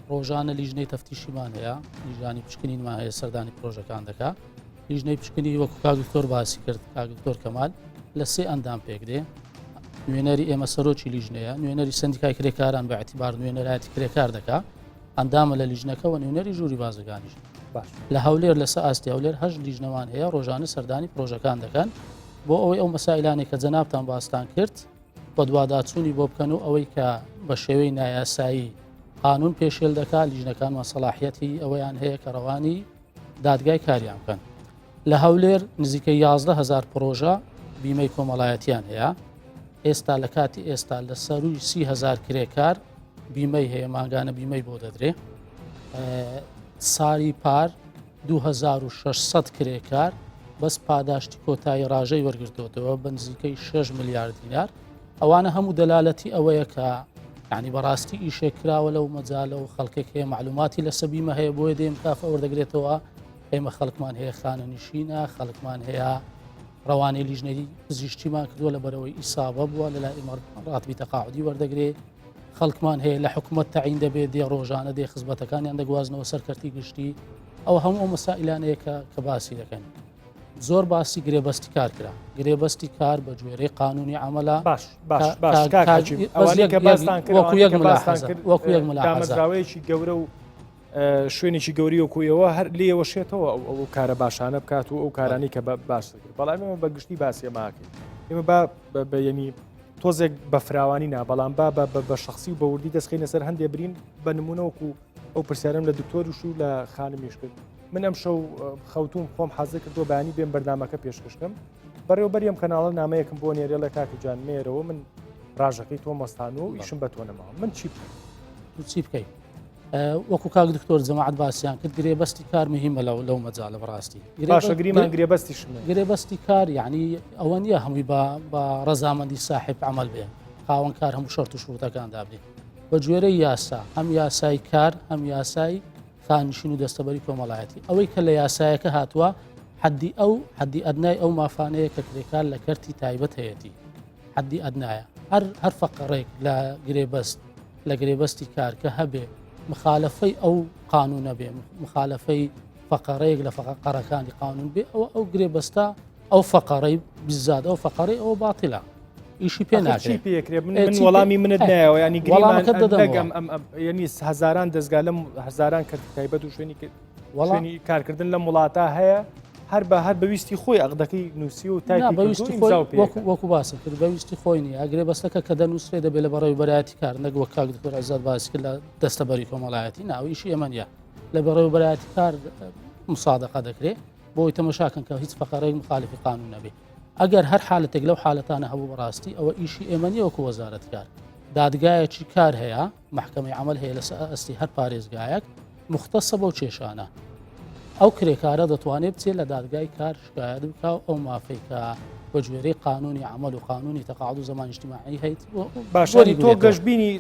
ڕۆژانە لیژنەی تەفتیشیمان هەیە لیژانی پشکنینمان هەیە سەردانی پرۆژەکان دەکا لیژنەی پشکنی وەکو کاگدکتۆر باسی کرد کاگدکتۆر کەمال لە 3 ئەندام پێکدێ نوێنەری ئێمە سەرۆکی لیژنەیە نوێنەری سندیکای کرێکاران بە اعتیبار نوێنەرایەتی کرێکار دەکا ئەندامە لە لیژنەکەەوە نوێنەری ژووری بازرگانیش لە هەولێر لەسەر ئاستی هەولێر هەژ لیژنەوان هەیە ڕۆژانە سەردانی پرۆژەکان دەکەن بۆ ئەوەی ئەو مەسائلانی کە جەنابتان باستان کرد بە دوواداچوونی بۆ بکەن و ئەوەی کە بە شێوەی نایاسایی قانون پێشێل دەکات لیژنەکانمان سەلاحیەتی ئەوەیان هەیە کە ڕەوانی دادگای کاریان بکەن لە هەولێر نزیکە 11,000 پرۆژە بیمەی کۆمەڵایەتیان هەیە ئێستا لە کاتی ئێستا لە سەروی 30,000 کرێکار بیمەی هەیە ماگانە بیمەی بۆ دەدرێ ساری پار 2600 کرێکار بەس پاداشتی کۆتایی ڕاژەی وەرگرتوتەوە بە نزیکەی 6 میلیارد دینار ئەوانە هەموو دەلالەتی ئەوەیە کە یعنی بەڕاستی ئیشێک کراوە لەو مەجالە و خەڵکێک هەیە معلوماتی لە سەبیمە هەیە بۆیە دێم کافە وەردەگرێتەوە ئێمە خەڵکمان هەیە خانە نشینە خەڵکمان هەیە ڕەوانەی لیژنەری پزیشتیمان کردووە لە بەرەوەی ئیسابە بووە لەلای ئیمارەتی تەقاعودی وەردەگرێت خەڵکمان هەیە لە حکوومەت تەعین دەبێت دێ ڕۆژانە دێ خزمەتەکانیان دەگوازنەوە سەرکەرتی گشتی ئەو هەموو مەسائلانەیە کە باسی دەکەن زۆر باسی گرێبەستی کار کرا گرێبەستی کار بە گوێرەی قانونی عملا وەکو یەک دامەزراوەیەکی گەورە و شوێنێکی گەوری و کویەوە هەر لێوە شێتەوە ئەو کارە باشانە بکات و ئەو کارانی کە باش دەکرێت بەڵام ئێمە بە گشتی باسی ماکەین ئێمە بە ینی تۆزێک بە فراوانی نا بەڵام بە شخصی و بەوردی دەستخینە سەر هەندێ برین بە نمونەوەکو ئەو پرسیارم لە دکتۆریش و لە خانمیش کرد من ئەم شەو خەوتوم خۆم حەزە کردووە بەیانی بێن بەردامەکە پێشکەشتم بەڕێوەبەریم کەناڵە نامەیەکم بۆ نێرێ لە کاکی جان مێرەوە من ڕاژەکەی تۆ مەستان و ئیشم بە تۆ نەماوە من چی بکەیت وەکو کاک دکتۆر جەماعەت باسییان کرد گرێبەستی کار مهمە لەو مەجالە بەڕاستی باشەگریمان گرێبەستی کار یعنی ئەوە نییە هەمووی بە ڕەزامەندی ساحب عمل بێ خاوەن کار هەموو شەرت و شروتەکاندا بێ بە گوێرەی یاسا هەم یاسای کار هەم یاسای خانشین و دەستەبەری کۆمەڵایەتی ئەوەی کە لە یاسایەکە هاتووە حدی ئەدنای ئەو مافانەیە کە کرێکار لە کەرتی تایبەت هەیەی حدی ئەدنایە هەر فەقەڕێک لە گرێبەستی کار کە هەبێ مخالفەی ئەو قانونە بێ مخالفەی فەقەڕەیەک لە فەقەڕەکانی قانون بێ ئەو گرێبەستە ئەو فەقەڕەی بزاد ئەو فەقەڕی ئەوە باتیلا ئیشی پێ ناکرێت من وەڵامی منت نایەوە ینی ینی هەزاران دەستگا لەم هەزاران کە تایبەت و شوێنی کارکردن لە وڵاتە هەیە هەر بەویستی خۆی عقدەکەی نووسی و وەکو باسی کرد بەویستی خۆی نیە ئەگرێ بەستەکە کە دەنووسێ دەبێت لە بەڕێوەی بەرایەتی کار نەک وەک کاک دکتۆر عەزیز باسی کرد لە دەستەبەری کۆمەڵایەتی ناویشی ئەمە نیە لە بەڕێوەی بەرایەتی کار مسادقە دەکرێت بۆی تەماشاکەن کە هیچ فەقەڕەیەک مخالفی قانون نەبێ ئەگەر هەر حالەتێک لەو حالەتانە هەبوو بەڕاستی ئەوە ئیشی ئێمە نیە وەکو وەزارەت کار دادگایەکی کار هەیە محکەمەی عمل هەیە لە ئەستی هەر پارێزگایەک مختصە بەو کێشانە ئەو کرێکارە دەتوانێت بچێت لە دادگای کار شکایەت بکە ئەو مافەیکە بە گوێرەی قانونی عمل و قانونی تەقاعد و زەمان اجتماعی هەیت باشی تۆ گەشتبینی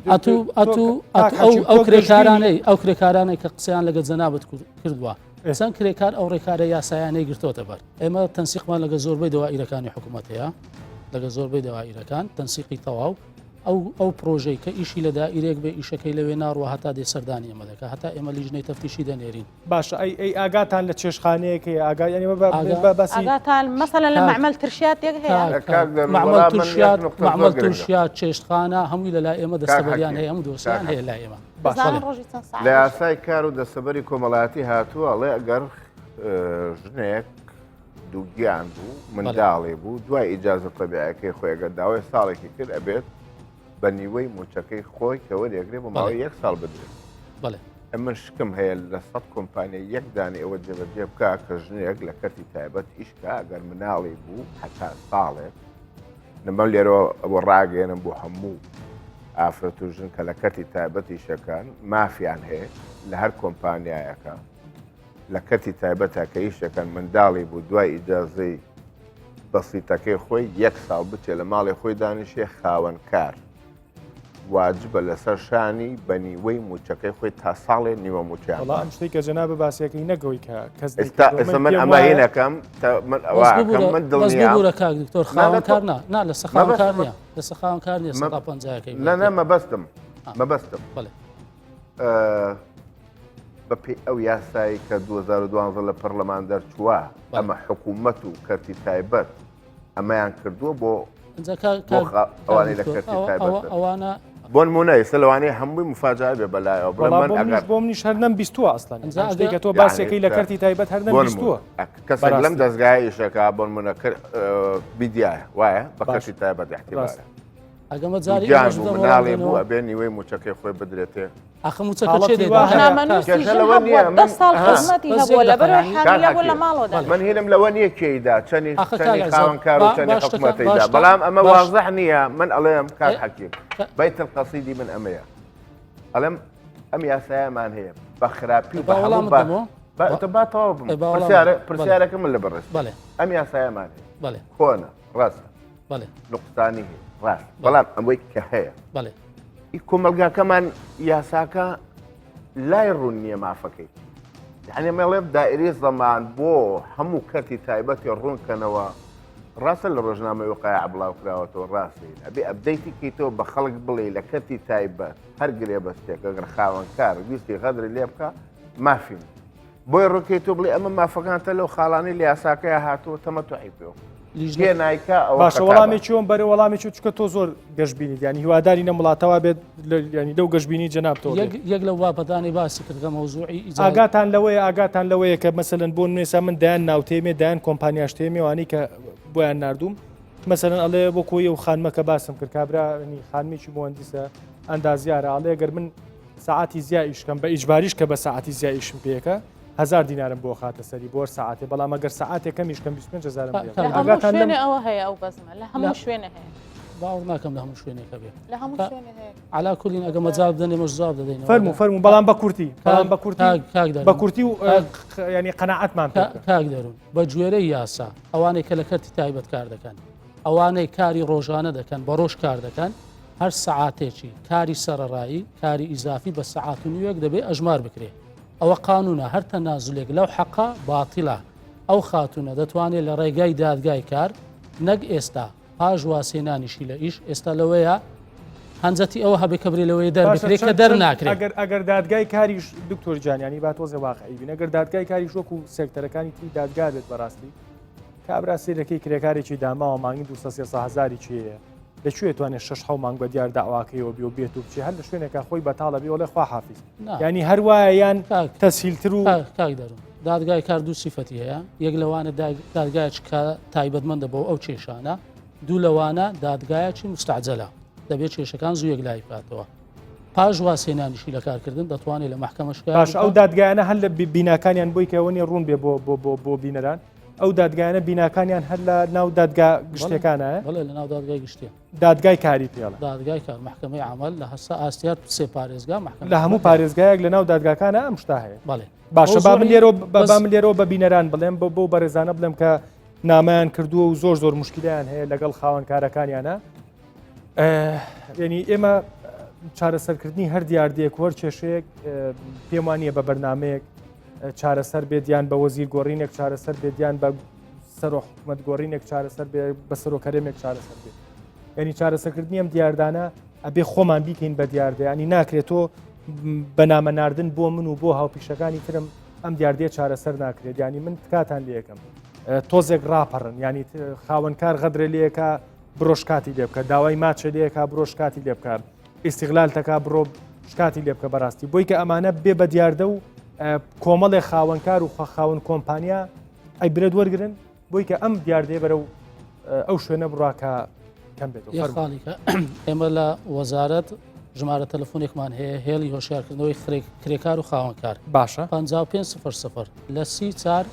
ئەو کرێکارانەی کە قسەیان لەگە جەنابەت کردووە چەند کرێکار ئەو ڕێکارە یاسایانەی گرتوتە بەر ئێمە تەنسیقمان لەگە زۆربەی دەوائیرەکانی حکوومەت هەیە لەگە زۆربەی دەوائیرەکان تەنسیقی تەواو ئەو پرۆژەی کە ئیشی لە دائیرێک بێ ئیشەکەی لەوێ ناڕوە هەتا دێ سەردانی ئەمە دەکە هەتا ئێمە لیژنەی تەفتیشی دەنێرین باشە ئەی ئاگاتان لە چێشخانەیەکی ئاگاتان مەسەلەن لە معمەل ترشاتێک هەیە معمەل تورشات چێشتخانە هەمووی لەلای ئێمە دەستەبەریان هەیە هەموو دۆسیان هەیە لای ئێمە لە یاسای کار و دەستەبەری کۆمەڵایەتی هاتووە ئەڵێ ئەگەر ژنێک دووگیان بوو منداڵێ بوو دوای ئیجازە تەبیعەکەی خۆیگە داوای ساڵێکی کرد ئەبێت بە نیوەی موچەکەی خۆی کەوە دەگرێت بە ماوەی 1 ساڵ بدرێت ئەمە شکم هەیە لە 100 کۆمپانیا یەک دانێ ئەوە جێبەجێ بکە کە ژنێک لە کەرتی تایبەت ئیشکە ئەگەر مناڵی بوو حتا ساڵێک نەمە لێرەوە ئەوە ڕاگەێنم بۆ هەموو ئافرەت و ژن کە لە کەرتی تایبەت ئیشەکان مافیان هەیە لە هەر کۆمپانیایەکە لە کەتی تایبەتە کە ئیشەکەن منداڵی بوو دوای ئیجازەی بەسیتەکەی خۆی 1 ساڵ بچێت لە ماڵی خۆی دانیشێ خاوەن کار واجبە لەسەر شانی بە نیوەی موچەکەی خۆی تا ساڵێ نیوە موچیان ئەم شتێک کە جەناب باسیەکەی نەگەوەی کە کەس ئێستا من ئەماهینەکەم من دڵنیامە کاک دکتۆر خاوەن کار نا لە سەخاوەن کار نییە لە سەخاوەن کار نییە 150 نە مەبەستم بەپێی ئەو یاسایی کە 2012 لە پەرلەمان دەرچووە ئەمە حکوومەت و کەرتی تایبەت ئەمەیان کردووە بۆ ئەوانەی لە کەرتی تایبەت ئەوانە بۆ نمونە ئێستا لەوانەیە هەمووی مفاجعە بێ بەلایەوە بۆ منیش هەر نەم بیستووە ئەسڵەن شتێکە تۆ باسیەکەی لە کەرتی تایبەت هەر نەم بیستووە کەسێک لەم دەستگای ئیشەکە بۆ نمونە بیدیایە وایە بە کەرتی تایبەت احتیمالە ئەگەمە جاری گیان بوو مناڵێ بوو ئەبێ نیوەی موچەکەی خۆی بدرێتێ ئەخموچەکە چێ دە ساڵ خزمەتی هەبووە لە بەرەو حامیلە بۆ لە ماڵۆدا من هێنم لەوە نییە کێیدا چەنی خاوەنکار و چەنی حکومەتیدا بەڵام ئەمە واضح نییە من ئەڵێم کار حەکیم بەیت القەسیدی من ئەمەیە ئەڵێم ئەم یاسایەمان هەیە بە خراپی و بە هەموو باتەوە پرسیارەکە من لە بەڕێست ئەم یاسایەمان هەیە کۆنە ڕاستە نقطانی هەیە ڕاست بەڵام ئەمەی کە هەیە کۆمەلگاکەمان یاساکە لای ڕوون نییە مافەکەی یعنی مەڵێ دائیری زەمان بۆ هەموو کەتی تایبەتی ڕوونکەنەوە ڕاستە لە ڕۆژنامەی وقایع بڵاو کراوەتەوە ڕاستی ئەبێ ئەبدەیتی کەیتەوە بە خەڵک بڵێ لە کەتی تایبەت هەر گرێ بەستێک ئەگەر خاوەنکار ویستی غەدری لێ بکە مافین بۆی ڕووکەیتەوە بڵێ ئەمە مافەکانتە لەو خاڵانی لە یاساکەیە هاتووە تەمەتوعی پێوە باشە وەڵامی چۆن بەرە وەڵامی چکە تۆ زۆر گەشتبینیت ینی هیواداری نەمڵاتەوە بێت ینی لەو گەشتبینی جەنابتەوە یەک لە واپەدانی باسی کردگە مەوزوعی ئاگاتان لەوەیە کە مەسەلەن بۆ نوێسا من دایان ناوتێمێ دایان کۆمپانیاش تێمێوانی کە بۆیان نردوم مەسەلەن ئەڵێ بۆ کۆیە و خانمەکە باسم کرد کابرانی خانمیی مهندسە ئەندازیارە ئاڵێ گەر من ساعتی زیایشکەم بە ئیجباریش کە بە ساعتی زیایشم پێەکە 1000 دینارم بۆ خاتە سەری بۆ ساعتێ بەڵام ئەگەر ساعتێک کەمیشکەم 25,000 شوێنە ئەوە هەیە ئەو بەزمە لە هەموو شوێنە هەیە باوەڕ ناکەم لە هەموو شوێنێکە بێت لە هەموو شوێنە هەیە علا کولین ئەگەمە جواب دەنێ مەش جواب دەدەین فەرموو بەڵام بە کورتی بە کورتی و ینی قەناعەتمان کاک دەرون بە گوێرەی یاسا ئەوانەی کە لە کەرتی تایبەت کار دەکەن ئەوانەی کاری ڕۆژانە دەکەن بە ڕۆژ کار دەکەن هەر سەعاتێکی کاری سەرەڕایی کاری ئیزافی بە سەعات و نیوەک دەبێت ئەژمار بکرێت ئەوە قانونە هەر تەنازولێک لەو حەقا باتیڵە ئەو خاتونە دەتوانێت لە ڕێگای دادگای کار نەک ئێستا پاش واسێنانیشی لە ئیش ئێستا لەوەیە هەنجەتی ئەوە هەبێ کە برێ لەوەی دەربکرێت کە دەرناکرێت ئەگەر دادگای کاریش دکتۆر جانیانی با تۆزە واقعی بین ئەگەر دادگای کاریش وەکو سێکتەرەکانی تی دادگا بێت بەڕاستی کابرا سێرەکەی کرێکارێکی داماوە مانگی 200,000 چیەیە لەکوێ توانێت 6 مانگ بە دیار داواکەیەوە بێ و بێت و بچێ هەر لە شوێنێکە خۆی بەتاڵە بێ وڵێ خوا حافیز ینی هەروایە یان تەسهیلتر و کاک دەرون دادگای کار دوو سیفەتی هەیە یەک لەوانە دادگایەک کە تایبەتمەندە بۆ ئەو کێشانە دوو لەوانە دادگایەکی مستعجەلە دەبێت کێشەکان زوو یەک لای بکاتەوە پاش واسێنانیشی لە کارکردن دەتوانێت لە محکەمەشکار باش ئەو دادگایانە هەر لە بیناکانیان بۆی کەەوەنی ڕوون بێ بۆ بینەران ئەو دادگایانە بیناکانیان هەر لە ناو دادگا گشتەکانە لە ناو دادگای گشتە دادگای کاری پێڵە دادگای کار محکمەی عمل لە هەستا ئاستیار سێ پارێزگا لە هەموو پارێزگایەک لە ناو دادگاکانە ئەم شتا هەیە بەڵێ باشە با من لێرەوە بە بینەران بڵێم بۆ بەڕێزانە بڵێم کە نامیان کردووە و زۆر مشکلیان هەیە لەگەڵ خاوەنکارەکانیانە ینی ئێمە چارەسەرکردنی هەر دیاردەیەک وەر کێشەیەک پێم وانییە بە بەرنمەیەک چارەسەر بێدیان بە وەزیر گۆڕینێک چارەسەر بێدیان بە سەر و حکومەت گۆڕینێک چارەسەر بە سەرۆکەرێمێک چارەسەر بێت ینی چارەسەرکردنی ئەم دیاردانە ئەبێ خۆمان بیکەین بە دیاردە ینی ناکرێتەوە بەنامە ناردن بۆ من و بۆ هاوپیشەکانی ترم ئەم دیاردەیە چارەسەر ناکرێت ینی من تکاتان لێ یەکەم تۆزێک ڕاپەڕن ینی خاوەنکار غەدرە لێەکە برۆشکاتی لێ بکە داوای ماچە لێەکە برۆشکاتی لێ بکار ئیستیغلال تەکا بڕۆ شکاتی لێ بکە بەڕاستی بۆی کە ئەمانە بێ بە دیاردە و کۆمەڵێ خاوەنکار و خاون کۆمپانیا ئەی برێت وەرگن بۆی کە ئەم دیاردێ بەرە و ئەو شوێنە بڕاکە کەم بێت خاڵیکە ئێمە لە وەزارەت ژمارە تەلەفۆنێکمان هەیە هێڵی هۆشیارکردنەوەی کرێکار و خاوەنکار باشە 5500 لە 34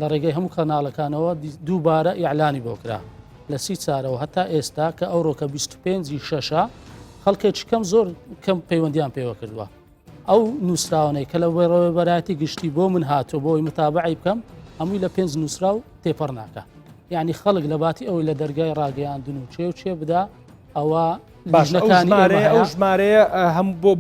لە ڕێگەی هەموو کەناڵەکانەوە دووبارە ئیعلانی بۆ کرا لە 34ەوە هەتا ئێستا کە ئەوڕۆکە 25/6 خەڵکێکی کەم زۆر کەم پەیوەندیان پێوە کردووە ئەو نووسراوانەی کە لە ڕێڕەوەی بەرایەتی گشتی بۆ من هاتووە بۆی متابعی بکەم ئەمووی لە 5 نووسرا و تێپەڕ ناکە یعنی خەڵک لە باتی ئەوەی لە دەرگای ڕاگەیاندن و چێ بدا ئەوە ئەو ژمارەیە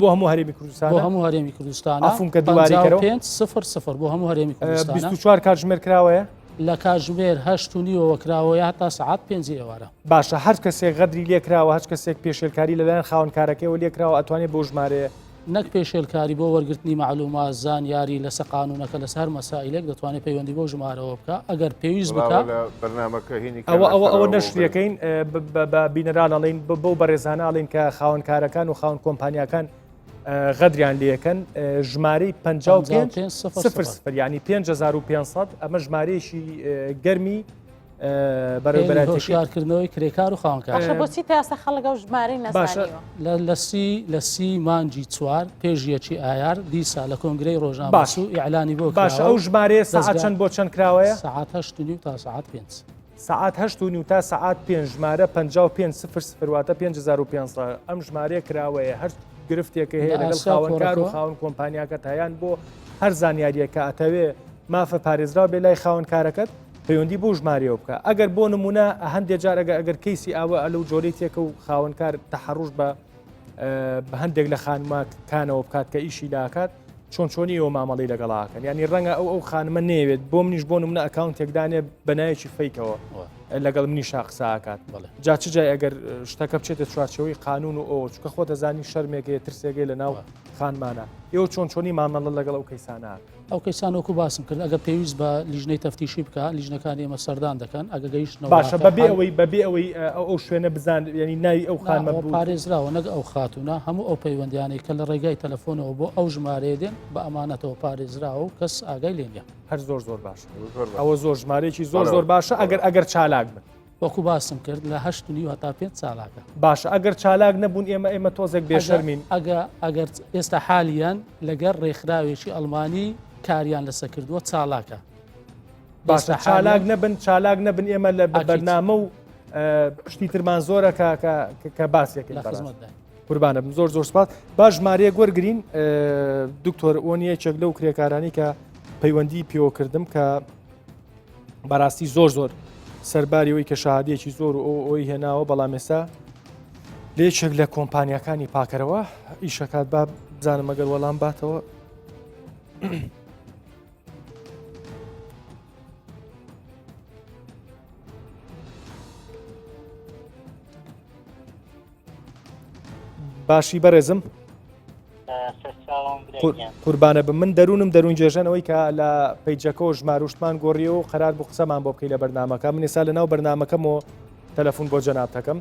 بۆ هەموو هەرێمی کوردستان بۆ هەموو هەرێمی کوردستان ئەفون کە دووارەوە 500 بۆ هەموو هەرێمی کوردستان 24 کاتژمێر کراوەیە لە کاتژمێر 8:30 کراوەیە هەتا سعات 5 ئێوارە باشە هەر کەسێک غەدری لێکراوە هەر کەسێک پێشێلکاری لەلایەن خاوەنکارەکەیەوە لێکراوە ئەتوانێت بۆ ژمارەیە نەک پێشێلکاری بۆ وەرگرتنی معلومات زانیاری لەسەر قانونەکە لەسەر مەسائلێک دەتوانێت پەیوەندی بۆ ژمارەوە بکە ئەگەر پێویست بکە ئەوە نەشتەکەین بە بینەران ئەڵین بۆ بەڕێزانە ئەڵین کە خاوەنکارەکان و خاوەن کۆمپانیەکان غەدریان لێەکەن ژمارەی 55 ینی 5500 ئەمە ژمارەیەشی گەرمی بەرەبەرەتی هۆشیارکردنەوەی کرێکار و خاوەنکار باشە بۆچی تا ئێستا خەڵک ئەو ژمارەی نەزانیوە لە سی مانجی چوار پێشیەکی ئایار دیسا لە کۆنگرەی ڕۆژنامە باش و ئیعلانی بۆ باشە ئەو ژمارەیە سەعات چەند بۆ چەند کراوەیە ساعات 8 تا ساعات 5 ساعات 8 تا ساعات 5 ژمارە 5500 واتە 5500 ئەم ژمارەیە کراوەیە هەر گرفتێکە هەیە لەگەڵ خاوەنکار و خاوەن کۆمپانیاکە تایان بۆ هەر زانیاریەکە ئەتەوێ مافە پارێزراو بێ لای خاوەنکارەکەت پەیوەندی بۆ ژمارەوە بکە ئەگەر بۆ نمونە هەندێک جار ئەگەر کەیسی ئاوە ئەلەو جۆرەی تێکە و خاوەنکار تەحەڕوش بە هەندێک لە خانماکانەوە بکات کە ئیشی لاکات چۆنی ئەو مامەڵی لەگەڵاکەن ینی ڕەنگە ئەو خانمە نەیەوێت بۆ منیش بۆ نمونە ئەکاونتێکدانێ بەنایەکی فەیکەوە لەگەڵ منی شاقساکات جا چ جای ئەگەر شتەکە بچێتە چوارچەوەی قانون و ئەو چکە خۆ دەزانی شەرمێکەیە ترسێگەی لە ناو خانمانە ئێوە چۆنی مامەڵە لەگەڵ ئەو کەیسانە ئەو کەیسانۆکو باسم کرد ئەگە پێویست بە لیژنەی تەفتیشی بکە لیژنەکانی ئێمە سەردان دەکەن ئەگە گەیشتنەوە باشە بەبێ ئەوەی ئەو شوێنە بزان ینی ناوی ئەو خانمە پارێزراوە نەگە ئەو خاتونە هەموو ئەو پەیوەندیانەی کە لە ڕێگای تەلەفۆنەوە بۆ ئەو ژمارەیە دێن بە ئەمانەتەوە پارێزراوە و کەس ئاگای لێنە هەر زۆر باشە ئەوە زۆر ژمارەیەکی زۆر باشە ئەگەر چالاک بن وەکو باسم کرد لە 8 هەتا 5 ساڵاکە باشە ئەگەر چالاک نەبوون ئێمە تۆزێک بێشەرمین ئەگەر ئێستا حالیان لەگەر ڕێکخراوێکی ئەڵمانی کاریان لەسەر کردووە چالاکە باشە چالاک نەبن ئێمە لە بەرنامە و شتی ترمان زۆرە کە باسێک قوربانە بم زۆر سپاس باش ژمارەیە وەرگرین دکتۆر ئۆنیەکێک لەو کرێکارانی کە پەیوەندی پێوەکردم کە بەڕاستی زۆر سەرباری ئەوی کە شاهادیەکی زۆر و ئەوی هێناوە بەڵام ئێستا لێچێک لە کۆمپانیەکانی پاکەرەوە ئیشەکات با بزانم ئەگەر وەڵام باتەوە باشی بەڕێزم قوربانە بم من دەروون جێژەنەوەی کە لە پەیجەکەەوە ژماروشتمان گۆڕیەوە و قەرار بوو قسەمان بۆ بکەی لە بەرنامەکە من ێستا لەناو بەرنامەکەمەوە تەلەفۆن بۆ جەنابەکەم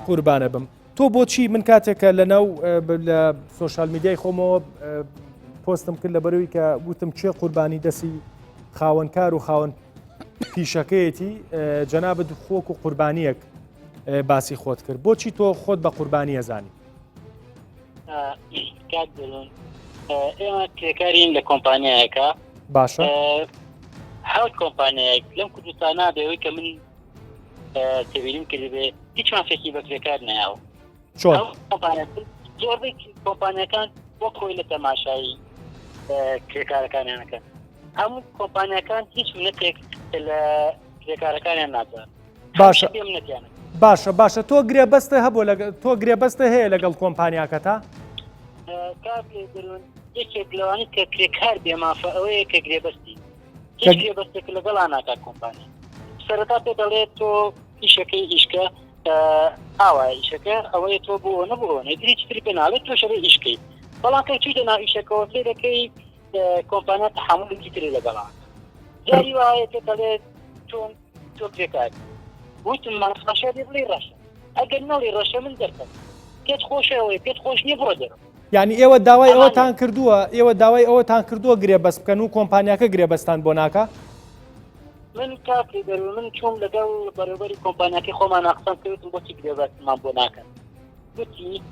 قوربانە بم تۆ بۆچی من کاتێکە لەناو لە سۆشال میدیای خۆمەوە پۆستم کرد لەبەرەوەی کە وتم چێ قوربانی دەسی خاوەنکار و خاوەن پیشەکەیەتی جەنابەت خۆک و قوربانیەک باسی خۆت کرد بۆچی تۆ خۆت بە قوربانی ئەزانی کات دەڵێن ئێمە کرێکارین لە کۆمپانیایەکە باشە حوت کۆمپانیایەک لەم کوردستانە بێەوەی کە من تێبینیم کردبێ هیچمان فێکی بە کرێکار نایاوە چۆن زۆربەی کۆمپانیەکان بۆ خۆی لە تەماشایی کرێکارەکانیانەکە هەموو کۆمپانیەکان هیچ منەتێک لە کرێکارەکانیان نازان باشە نەتیانە باشە تۆ گرێبەستە هەبوو تۆ گرێبەستە هەیە لەگەڵ کۆمپانیاکەتا یەکێک لەوانی کە کرێکار بێمافە ئەوەیە کە گرێبەستی هیچ گرێبەستێک لەگەڵا ناکات کۆمپانیا سەرەتا پێ دەڵێت تۆ ئیشەکەی ئیشکە ئاوا ئیشەکە ئەوەیە تۆ بۆ نەبووە هیچ تری پێ ناڵێت تۆ شەڕی ئیشکەی بەڵام کە چی دەنا ئیشەکەەوە فێ دەکەی کۆمپانیا تەحملی تری لەگەڵا جاری وایە پێ دەڵێت تۆ کرێکار وتم ماشە بڵێ ڕەشە ئەگەر نەڵی ڕەشە من دەرکەم پێت خۆشەوەی پێت خۆش نییە بڕۆ دەرم یعنی ئێوە داوای ئەوەتان کردووە گرێبەست بکەن و کۆمپانیاکە گرێبەستان بۆ ناکە من کاتی دەرو من چۆم لەگەڵ بەڕێوەبەری کۆمپانیاکەی خۆمان ناقسەم کردم بۆچی گرێبەستمان بۆ ناکەن گوتی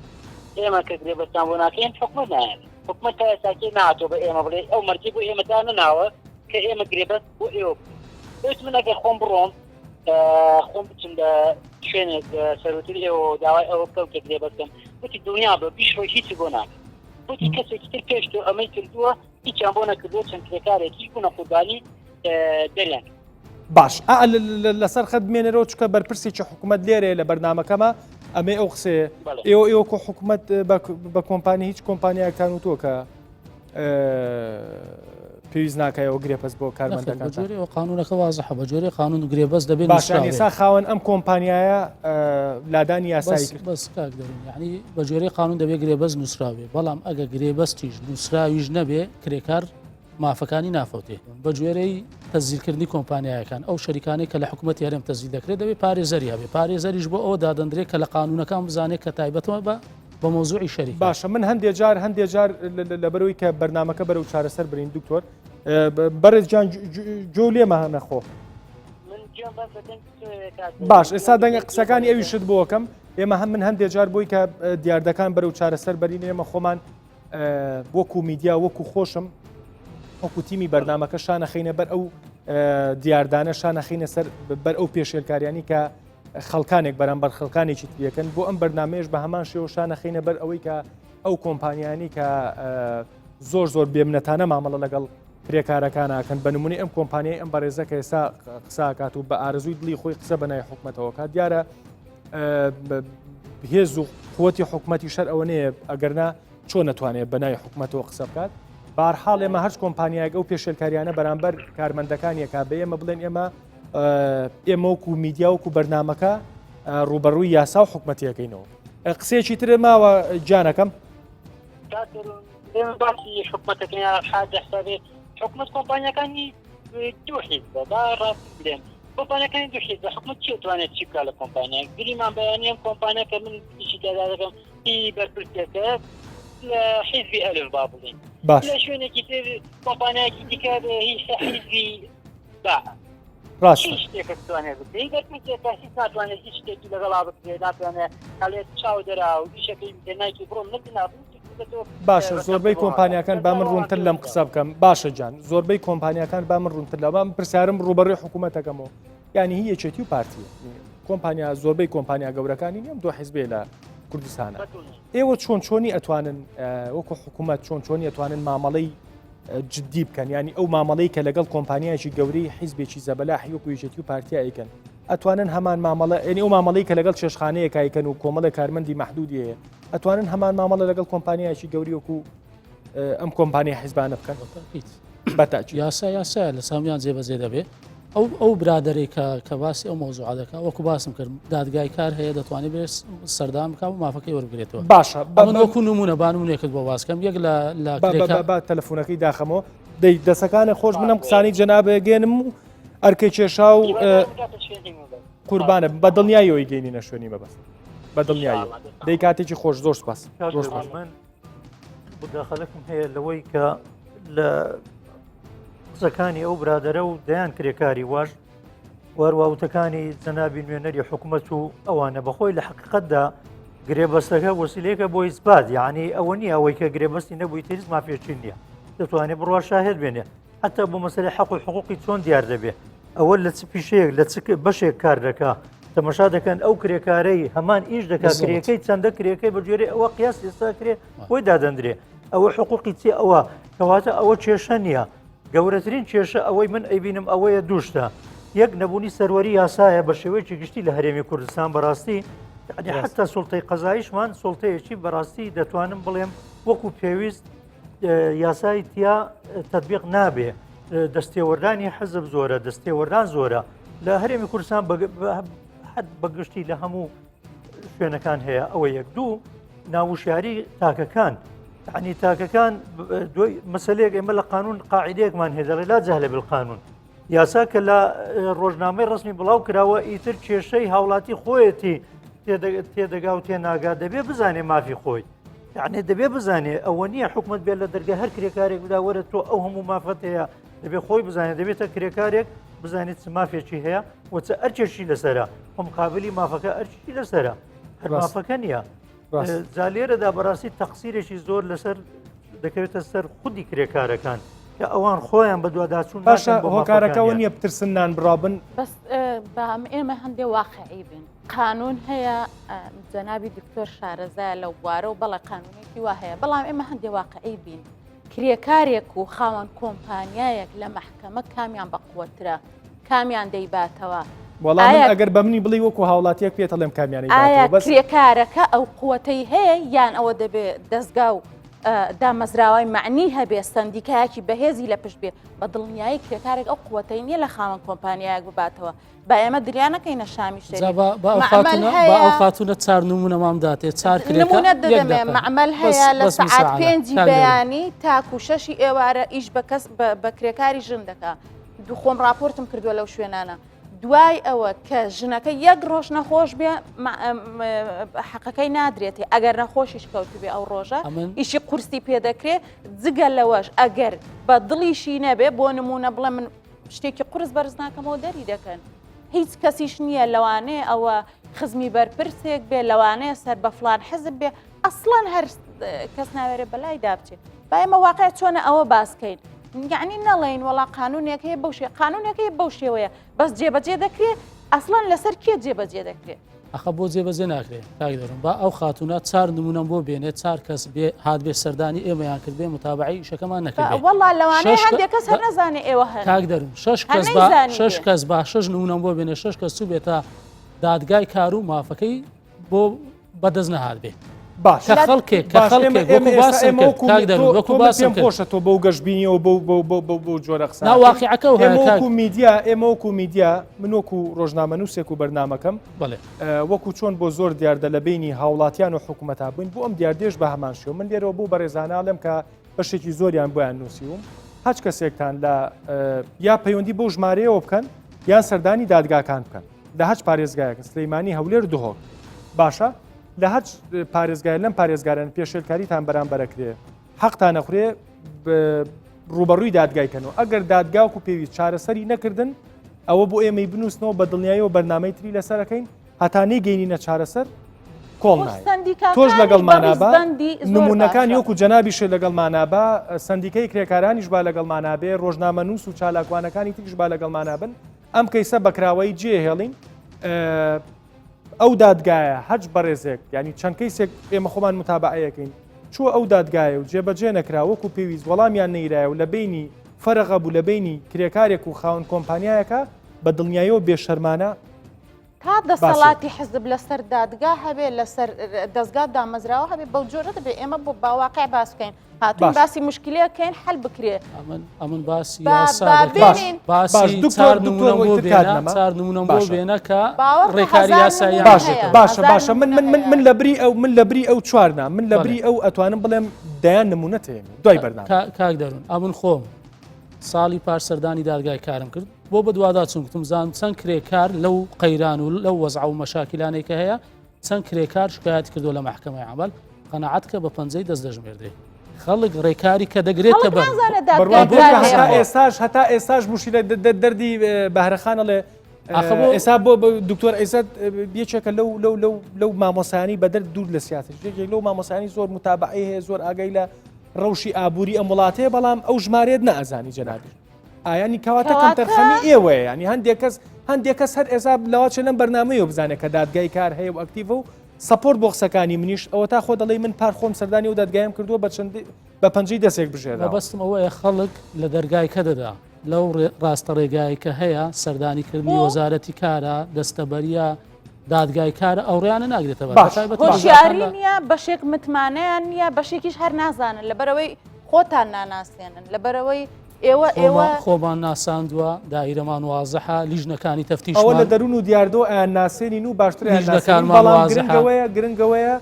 ئێمە کە گرێبەستان بۆ ناکەین حکومەت نایەن حکومەت تا ئێستاکەی نهاتۆ بە ئێمە بڵێ ئەو مەرجی بۆ ئێمەدا نەناوە کە ئێمە گرێبەست بۆ ئێوە بێت من ئەگەر خۆم بڕۆم خۆم بچم لە شوێنێک سەرۆتری ئێوە داوای ئەوە بکەم کە گرێبەستم وتی دنیا بە بیشڕۆی هیچی بۆ ناکەن وتی کەسێکی تر پێش تۆ ئەمەی کردووە هیچیان بۆ نەکردووە چەند کرێکارێکی بوونە قوربانی دەریان باش لەسەر خەت بمێنەرەوە چکە بەرپرسێکی حکوومەت لێرێ لە بەرنامەکەمە ئەمێ ئەو قسەیە ئێوە کۆ حکوومەت بە کۆمپانی هیچ کۆمپانیاکتان وتووە کە پێویست ناکایەوە گرێبەست بۆ کارمەندەکان بەجۆرەوە قانونەکە وازەحە بەجۆرەی قانون و گرێبەست دەبێت باشان ئێستا خاوەن ئەم کۆمپانیایە لادانی یاسایی کرد بەس کاک دەبن یعنی بەجۆرەی قانون دەبێت گرێبەست نووسراوێ بەڵام ئەگە گرێبەستیش نووسراویش نەبێ کرێکار مافەکانی نافەوتێ بە جوێرەی تەزیلکردنی کۆمپانیایەکان ئەو شەریکانی کە لە حکوومەت یارم تەزیل دەکرێت دەبێت پارێزەری هەبێ پارێزەریش بۆ ئەوە دادەندرێت کە لە قانونەکان بزانێت کە تایبەتەوە بە مۆزوعی شەریک باشە من هەندێک جار لەبەرەوەی کە بەرنامەکە بەرەو چارەسەر برین دکتۆر بەرز جان جۆ لێمە نەخۆ باش ئێستا دەنگە قسەکانی ئەوی شت بۆکەم ئێمە هەم من هەندێک جار بۆی کە دیاردەکان بەرەو چارەسەر بەرین ئێمە خۆمان وەکو میدیا وەکو خۆشم وەکو تیمی بەرنامەکە شانەخینە بەر ئەو دیاردانە شانەخینە سەر بەر ئەو پێشێلکاریانی کە خەڵکانێک بەرامبەر خەڵکانێکی تریەکەن بۆ ئەم بەرنمەیەش بە هەمان شێوە شانەخینە بەر ئەوەی کە ئەو کۆمپانیانی کە زۆر بێمنەتانە مامەڵە لەگەڵ کرێکارەکانەکەن بە نمونی ئەم کۆمپانیای ئەم بەڕێزە کە ئێستا قساکات و بە ئارزووی دڵی خۆی قسە بەنای حکوومەتەوە کات دیارە هێز و قوەتی حکوومەتی شەر ئەوە نەیە ئەگەرنا چۆن نەتوانێت بەنای حکوومەتەوە قسە بکات بارحاڵ ئێمە هەرچ کۆمپانیایەک ئەو پێشێلکاریانە بەرامبەر کارمەندەکانیەکە بە ئێمە بڵێن ئێمە وەکو میدیا وەکو بەرنمەکە ڕوبەڕووی یاسا و حکوومەتیەکەینەوە قسێکی تر ماوە جانەکەم باسی حکوومەتەکەی حاجە حسابێت حکوومەت کۆمپانیەکانی دوو حیزبە با ڕاست بڵێن کۆمپانیەکانی دوو حیزبە حکوومەت چی توانێت چی بکات لە کۆمپانیەک گریمان بەیانی ئەم کۆمپانیا کە من پیشی تێدا دەکەم هی بەرپرسێکە لە حیزبی ئەلف با بڵێن لە شوێنێکی تر کۆمپانیایەکی دیکە هیچ حیزبی با ڕاست شتێکە توانێت بکرێت بەرپرسێکە هیچ ناتوانێت هیچ شتێکی لەگەڵا بکرێت ناتوانێت هەڵێت چاو دەرا و دیشەکەی نایکی بڕۆم نەبنابوو باشە زۆربەی کۆمپانیەکان با من ڕوونتر لەم قسە بکەم باشە جان زۆربەی کۆمپانیەکان با من ڕوونتر لە بام پرسیارم ڕوبەڕێ حکوومەتەکەمەوە ینی هی یەکێتی و پارتیە کۆمپانیا زۆربەی کۆمپانیا گەورەکانی نیەم دو حیزبێ لە کوردستانە ئێوە چۆنی ئەتوانن وەکو حکوومەت چۆنی ئەتوانن مامەڵەی جدی بکەن ینی ئەو مامەڵەی کە لەگەڵ کۆمپانیایکی گەورەی حیزبێکی زەبەلاحی وەکو یەکێتی و پارتیا ئەیکەن ئەتوانن هەمان مامەڵە ئەنی ئەو مامەڵەی کە لەگەڵ چێشخانەیەک ئایکەن و کۆمەڵە کارمەندی مەحدودی هەیە ئەتوانن هەمان مامەڵە لەگەڵ کۆمپانیایکی گەوری وەکو ئەم کۆمپانیا حیزبانە بکەن بەتاچ یاسا لە سامیان جێبەجێ دەبێت ئەو برادێک کە باسی ئەو مۆزوع دەکات وەکو باسم کرد دادگای کار هەیە دەتوانێت بێت سەردام بکە و مافەکەی وەربگرێتەوە باشە وەکو نمونە بانمونێکت بۆ باسکەم یەک لە تەلەفۆنەکەی داخەمەوە دەی دەسەکانە خۆش منم قسانی جەنابەگەێنم و ئەرکەی کێشا و قوربانە بە دڵنیایەوەی گەینی نەشوێنی بەبەست بە دڵنیایی دەی کاتێکی خۆش زۆر سپاس من مداخەلەکم هەیە لەوەی کە لە قسەکانی ئەو برادەرە و دەیان کرێکاری واش وەروەوتەکانی جەنابی نوێنەری حکوومەت و ئەوانە بەخۆی لە حقیقەتدا گرێبەستەکە وەسیلەیەکە بۆ ئیسبات یعنی ئەوە نییە ئەوەی کە گرێبەستی نەبووی تریز مافێکی نییە دەتوانێت بڕوا شاهد بێنێ حتا بۆ مەسەلەی حەق و حقوقی چۆن دیار دەبێت ئەوە لە چ پیشەیەک لە بەشێک کار دەکا تەمەشا دەکەن ئەو کرێکارەی هەمان ئیش دەکات کرێکەی چەندە کرێکەی بەگوێرە ئەوە قیاس ئێستا کرێ بۆی دادەندرێ ئەوە حقوقی چی ئەوە کەواتە ئەوە کێشە نییە گەورەترین کێشە ئەوەی من ئەیبینم ئەوەیە دووشتە یەک نەبوونی سەروەری یاسایە بە شێوەیەکی گشتی لە هەرێمی کوردستان بەڕاستی حتا سوڵتەی قەزاییشمان سوڵتەیەکی بەڕاستی دەتوانم بڵێم وەکو پێویست یاسای تیا تەطبیق نابێ دەستێوەردانی حەزب زۆرە دەستێوەردان زۆرە لە هەرێمی کوردستان بەگشتی لە هەموو شوێنەکان هەیە ئەوە یەک دوو ناوشیاری تاکەکان عنی تاکەکان مەسلەیەک ئێمە لە قانون قاعدەیەکمان هەیە دەڵێ لا جەهلە بالقانون یاسا کە لە ڕۆژنامەی ڕسمی بڵاو کراوە ئیتر کێشەی هاوڵاتی خۆیەتی تێدەگا و تێناگا دەبێ بزانێ مافی خۆی یعنی دەبێ بزانێ ئەوە نییە حکوومەت بێت لە دەرگە هەر کرێکارێک بدا وەرە تۆ ئەو هەموو مافەت هەیە دەبێ خۆی بزانێت دەبێتە کرێکارێک بزانێت چ مافێکی هەیە وچە ئەرچێشی لەسەرە مقابلی مافەکە ئەرچی لەسەرە هەر مافەکە نییە جالێرەدا بەڕاستی تەقسیرێکی زۆر لەسەر دەکەوێتە سەر خودی کرێکارەکان کە ئەوان خۆیان بە دوواداچوون باشە هۆکارەکەەوە نییە پترسنان بڕابن بەس ئێمە هەندێک واقعی بن قانون هەیە جەنابی دکتۆر شارەزای لەو بوارە و بەڵێ قانونێکی وا هەیە بەڵام ئێمە هەندێک واقعی بین کرێکارێک و خاوەن کۆمپانیایەک لە محکەمە کامیان بەقوترە کامیان دەیباتەوە وەڵام ئەگەر بە منی بڵی وەکو هاوڵاتیەک پێت ئەڵێم کامیانی ئایا کرێکارەکە ئەو قوتەی هەیە یان ئەوە دەبێت دەستگا و دامەزراوای معنی هەبێ سندیکایەکی بەهێزی لە پشت بێ بە دڵنیایی کرێکارێک ئەو قوتەی نییە لە خاوەن کۆمپانیایەک بباتەوە با ئێمە دریانەکەینە شامی شێری ئەو خاتونە چار نمونە مامداتێ چار نمونە دەدەمێ معمەل هەیە لە سەعات 5 بەیانی تاکو 6 ئێوارە ئیش بە کەس بە کرێکاری ژن دەکا دوو خۆم راپۆرتم کردووە لەو شوێنانە دوای ئەوە کە ژنەکە یەک ڕۆژ نەخۆش بێ حەقەکەی نادرێتی ئەگەر نەخۆشیش کەوت بێ ئەو ڕۆژە ئیشی قورسی پێدەکرێت جگە لەوەش ئەگەر بە دڵیشی نەبێ بۆ نمونە بڵێ من شتێکی قورس بەرز ناکەمەوە دەری دەکەن هیچ کەسیش نییە لەوانەیە ئەوە خزمی بەرپرسێک بێ لەوانەیە سەر بە فلان حزب بێ ئەسڵەن هەر کەس ناوێرە بەلای دابچێت با ئێمە واقع چۆنە ئەوە باسکەین یعنی نەڵێن وڵا قانونێک هەیە بەو شێ قانونێک هەیە بەو شێوەیە بەس جێبەجێ دەکرێت ئەسڵەن لەسەر کێ جێبەجێ دەکرێت ئەخە بۆ جێبەجێ ناکرێت کاک دەڕم با ئەو خاتونە چار نمونەم بۆ بێنێت چار کەس بێ هات بێ سەردانی ئێمەیان کرد بێ متابعی شەکەمان نەکرد وەڵا لەوانەیە هەندێک کەس هەر نەزانێ ئێوە هەن کاک دەرم شش کەس با شش نمونەم بۆ بێنێ شش کەس چوو بێتە دادگای کار و مافەکەی بۆ بەدەست نەهات بێ باش خەڵکێک کە وەکو باسم خۆشە تۆ بەو گەشتبینیەوە بۆ جۆرە قسە ناواقعەکە وەکو میدیا ئێمە وەکو میدیا من وەکو ڕۆژنامە نووسێک و بەرنامەکەم وەکو چۆن بۆ زۆر دیاردە لە بینی هاوڵاتیان و حکوومەتا بووین بۆ ئەم دیاردێش بە هەمان شێوە من لێرەوە بوو بەڕێزاناڵێم کە بەشێکی زۆریان بۆیان نووسیوم هەچ کەسێکتان لە یا پەیوەندی بۆ ژمارەیەوە بکەن یان سەردانی دادگاکان بکەن لە هەچ پارێزگایەکە سلەیمانی هەولێر دهۆک باشە لە هەچ پارێزگای لەم پارێزگاران پێشێلکاریتان بەرامبەرەکرێ حەقتان نەخورێ ڕوبەڕووی دادگایکەنەوە ئەگەر دادگاوکو پێویست چارەسەری نەکردن ئەوە بۆ ئێمەی بنووسنەوە بە دڵنیاییەوە بەرنامەی تری لەسەرەکەین هەتا نێگەینینە چارەسەر کۆڵ نایە تۆش لەگەڵمانابە نمونونەکانی وەکو جەنابیشێ لەگەڵمانابە سندیکەی کرێکارانیش با لەگەڵمانابێ ڕۆژنامە نووس و چالاکوانەکانی تریش با لەگەڵمانابن ئەم کەیسە بەکراوەی جێهێڵین ئەو دادگایە هەچ بەڕێزێک ینی چەند کەیسێک ئێمە خۆمان متابعەکەین چوە ئەو دادگایە و جێبەجێ نەکرا وەکو پێویست وەڵامیان نەیرایە و لە بینی فەرەغە بوو لە بینی کرێکارێک و خاوەن کۆمپانیایەکە بە دڵنیاییەوە بێشەرمانە تا دەسەڵاتی حزب لەسەر دادگا هەبێ لەسەر دەستگا دامەزراوە هەبێ بەو جۆرە دەبێ ئێمە بۆ باواقع باس بکەین هاتوون باسی مشکلەکەین حل بکرێ ئەمن باسی باسی چار نمونەم بۆ بێنە کە ڕێکاری یاسایی باشە من لە بری ئەو چوارنا من لە بری ئەو ئەتوانم بڵێم دەیان نمونەت دوای بەرنامە کاک دەرون ئەمن خۆم ساڵی پارسەردانی دادگای کارم کرد بۆ بە دوادا چونکتم زان چەند کرێکار لەو قەیران و لەو وەزع و مەشاکلانێک کە هەیە چەند کرێکار شکایەت کردو لە محکەمەی عەمەل قەناعەت کە بە 50 دەست دەژمێردێ خەڵک ڕێکاری کە دەگرێتە هەتا ئێستاش موشیلە دەردی بەهرەخانەڵێ ئێستا بۆ دکتۆر ئێسات یەکێکە لەو مامۆسانی بەدەر دوور لە سیاسەت لەو مامۆسانی زۆر متابعی هەیە زۆر ئاگەی لە ڕەوشی ئابووری ئەم وڵاتەیە بەڵام ئەو ژمارێت نەئەزانی جەنابی ئایانی کەواتەکەم تەرخەمی ئێوەیە ینی هەندێک کەس هەر ئێسا لاواچە لەم بەرنامەیە بزانێت کە دادگای کار هەیە و ئەکتیڤە و سەپۆرت بۆ قسەکانی منیش ئەوە تا خۆ دەڵێ من پار خۆم سەردانی و دادگایم کردووە بە 50 دەستێک بژێرە بەستم ئەوەیە خەڵک لە دەرگای کە دەدا لەو ڕاستە ڕێگای کە هەیە سەردانیکردنی وەزارەتی کارە دەستەبەریە دادگای کارە ئەوڕیانە ناگرێتەوە هۆشیاری نییە بەشێک متمانەیان نییە بەشێکیش هەر نازانن لەبەرەوەی خۆتان ناناسێنن لەبەرەوەی ئێوە خۆمان ناساندووە دایرەمان وازەحە لیژنەکانی تەفتیش ئەوە لە دەروون و دیاردۆ ئەیان ناسێنین و باشتر گرنگەوەیە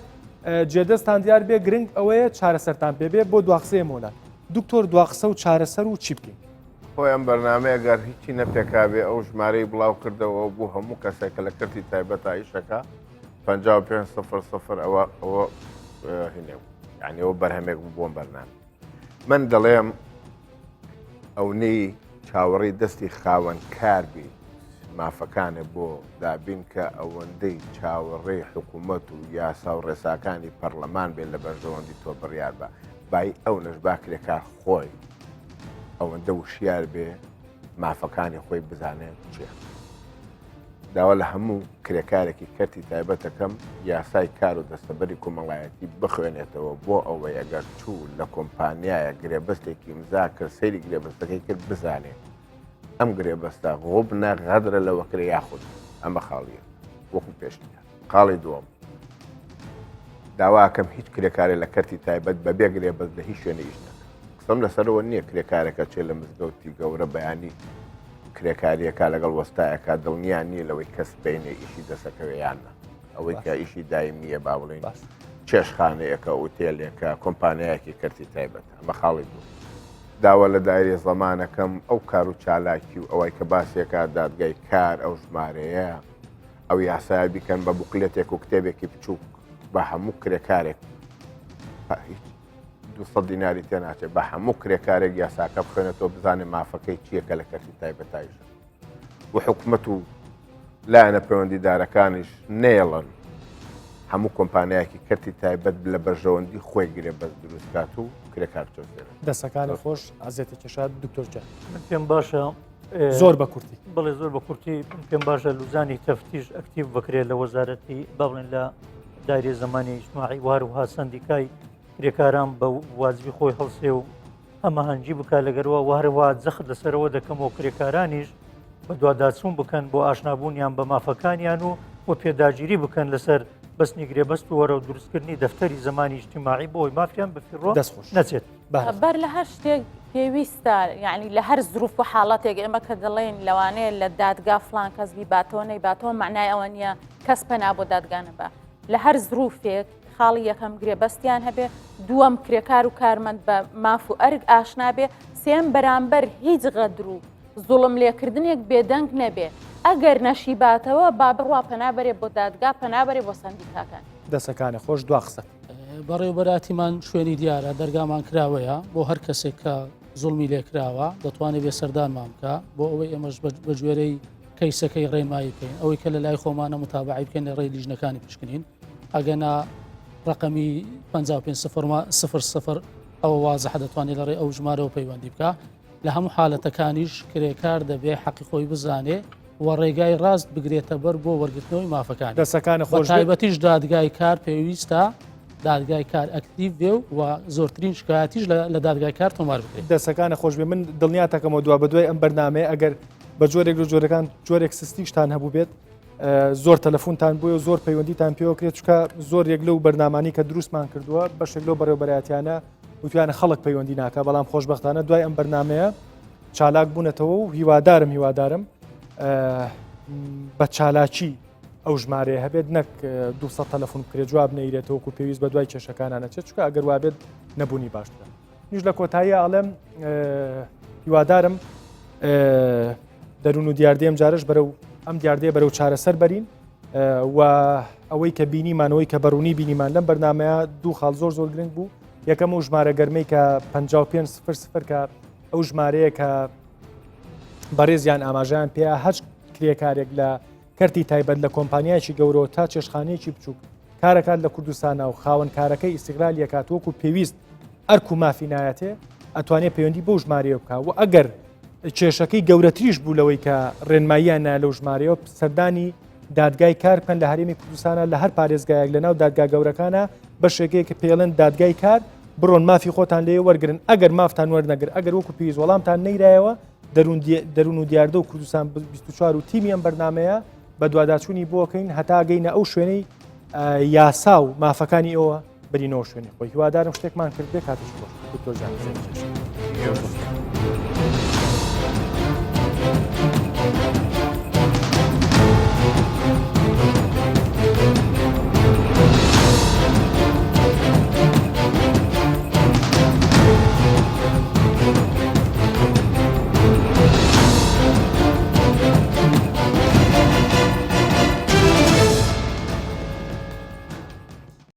جێدەستان دیار بێ گرنگ ئەوەیە چارەسەرتان پێبێ بۆ دواقسەیە مۆلات دکتۆر دواقسە و چارەسەر و چی بکەین خۆی ئەم بەرنامەیە گەر هیچی نەپێکابێ ئەو ژمارەی بڵاو کردەوە بۆ هەموو کەسێکە لە کردی تایبەت ئایشەکە 5500 ئەوە هینێ یعنی ئەوە بەرهەمێک بۆم بەرنامە من دەڵێم ئەونەی چاوەڕی دەستی خاوەن کاربی مافەکانە بۆ دابین کە ئەوەندەی چاوەڕێی حکوومەت و یاسا و ڕێساکانی پەرلەمان بێن لە بەرژەوەندی تۆ بڕیار بە بای ئەو نەش باکرێکار خۆی ئەوەندە وشیار بێ مافەکانی خۆی بزانێت چێ داوا لە هەموو کرێکارێکی کەرتی تایبەتەکەم یاسای کار و دەستەبەری کۆمەڵایەتی بخوێنێتەوە بۆ ئەوەی ئەگەر چوو لە کۆمپانیایە گرێبەستێکی ئیمزا کرد سەیری گرێبەستەکەی کرد بزانێت ئەم گرێبەستە غوبنە غەدرە لە وەکرە یاخود ئەمە خاڵیە وەکو پێشتە خاڵی دووەم داواکەم هیچ کرێکارێک لە کەرتی تایبەت بەبێ گرێبەست لە هیچ شوێنە ئیش نەکە قسەم لەسەرەوە نییە کرێکارێکە چێ لە مزگەوتی گەورە بەیانی کرێکاریەکە لەگەڵ وەستایەکە دڵنیان نییە لەوەی کەس بینێ ئیشی دەسەکەوەیانە ئەوەی کە ئیشی دایمیە با بڵین چێشخانەیەکە ئوتێلێکە کۆمپانیایەکی کەرتی تایبەت ئەمە خاڵی بوو داوە لە دایرێ زەمانەکەم ئەو کار و چالاکی و ئەوەی کە باسیێکە دادگای کار ئەو ژمارەیە ئەو یاسای بیکەن بە بوکلێتێک و کتێبێکی بچووک بە هەموو کرێکارێک 200 دیناری تێناچێت بە هەموو کرێکارێک یاساکە بخوێنێتەوە بزانێ مافەکەی چیەکە لە کەرتی تایبەتایشە و حکومەت و لایەنە پەیوەندیدارەکانیش نێڵن هەموو کۆمپانیایەکی کەرتی تایبەت لە بەرژەوەندی خۆی گرێ بەس دروستکات و کرێکار چۆسێرە دەسەکانی خۆش ئازێتە کێشات دکتۆر جان پێم باشە زۆر بە کورتی بڵێ زۆر بە کورتی پێم باشە لوزانی تەفتیش ئەکتیو بکرێت لە وەزارەتی بڵێن لە دایرێ زمانی ئیجتماعی وهروها سندیکای کرێکاران بە واجبی خۆی هەڵسێ و ئەمە هەنجی بکە لەگەرەوە وهروها جەخت لەسەرەوە دەکەمەوە کرێکارانیش بە دوواداچوون بکەن بۆ ئاشنابوونیان بە مافەکانیان و پێداگیری بکەن لەسەر بەستنی گرێبەست و وەرە و دروستکردنی دەفتەری زمانی ئیجتیماعی بۆی مافیان بەفیڕۆ نەچێت بەر لە هەر شتێک پێویستە یعنی لە هەر زروف و حاڵەتێک ئێمە کە دەڵێن لەوانەیە لە دادگا فلان کەس بیباتەوە نەیباتەوە معنای ئەوە نییە کەس پەنا بۆ دادگانەبە لە هەر زروفێک خاڵی یەکەم گرێبەستیان هەبێ دووەم کرێکار و کارمەند بە ماف و ئەرگ ئاشنابێ سێم بەرامبەر هیچ غەدر و زوڵم لێکردنێک بێدەنگ نەبێ ئەگەر نەشیباتەوە با بڕوا پەنابەرێ بۆ دادگا پەنابەرێ بۆ سندیکاکان دەسەکانە خۆش دوا قسە بەڕێوبەراتیمان شوێنی دیارە دەرگامان کراوەیە بۆ هەر کەسێک کە زوڵمی لێکراوە دەتوانێت بێ سەردانمان بکە بۆ ئەوەی ئێمەش بە گوێرەی کەیسەکەی ڕێنمایی بکەین ئەوەی کە لە لای خۆمانە متابعی بکەین لە ڕێی لیژنەکانی پشکنین ئەگەنا ڕقمی 5500 ئەوە وازەح دەتوانێت لە ڕێ ئەو ژمارەوە پەیوەندی بکە لە هەموو حالەتەکانیش کرێکار دەبێ حەقی خۆی بزانێ و ڕێگای ڕاست بگرێتە بەر بۆ وەرگرتنەوەی مافەکان دەسەکانە خۆش تایبەتیش دادگای کار پێویستە دادگای کار ئەکتیو بێ و زۆرترین شکایەتیش لە دادگای کار تۆمار بکرێت دەسەکانە خۆش بێ من دڵنیاتەکەمەوە دوا بەدوای ئەم بەرنامەیە ئەگەر بە جۆرێک لە جۆرەکان جۆرێک سستیشتان هەبوو بێت زۆر تەلەفۆنتان بووە زۆر پەیوەندیتان پێوە کرێت چکە زۆر یەک لەو بەرنامانی کە دروستمان کردووە بەشێک لەو بەڕێوەبەرایەتیانە وتوانە خەڵک پەیوەندی ناکە بەڵام خۆشبەختانە دوای ئەم بەرنمەیە چالاک بوونەتەوە و هیوادارم بە چالاکی ئەو ژمارەیە هەبێت نەک 200 تەلەفۆن بکرێت جواب نەیرێتەوە و پێویست بە دوای کێشەکانانە چێت چکە ئەگەر وابێت نەبوونی باشترە نیش لە کۆتایی ئاڵێم هیوادارم دەروون و دیاردەیەم جارش بەرەو ئەم دیاردەیە بەرەو چارەسەر بەرین و ئەوەی کە بینیمانەوەی کە بەڕوونی بینیمان لەم بەرنمەیە دوو خاڵ زۆر گرنگ بوو یەکەم و ژمارە گەرمەی کە 5500 کە ئەو ژمارەیە کە بەڕێزیان ئاماژیان پێ هەچ کرێکارێک لە کەرتی تایبەت لە کۆمپانیایکی گەورەوە تا چێشخانەیەکی بچووک کارەکات لە کوردستانە و خاوەن کارەکەی ئیستیقلال یەکاتوەکو پێویست ئەرک و مافینایەتێ ئەتوانێت پەیوەندی بۆ ژمارەیە بکە و ئەگەر کێشەکەی گەورەتریش بوو لەوەی کە ڕێنماییان لەو ژمارەیە سەردانی دادگای کار بکەن لە هەرێمی کوردستانە لە هەر پارێزگایەک لەناو دادگا گەورەکانە بەشێکەیە کە پێڵێن دادگای کار بڕۆن مافی خۆتان لێ وەرگن ئەگەر مافتان وەرنەگر ئەگەر وەکو پێویست وەڵامتان نەیرایەوە دەروون و دیاردە و کوردستان 24 و تیمی ئەم بەرنمەیە بە دوواداچوونی بۆکەین هەتا گەینە ئەو شوێنەی یاسا و مافەکانی ئەوە بەرینەوە شوێنی خۆی هیوادارم شتێکمان کرد بێ کاتش بۆ دکتۆر جان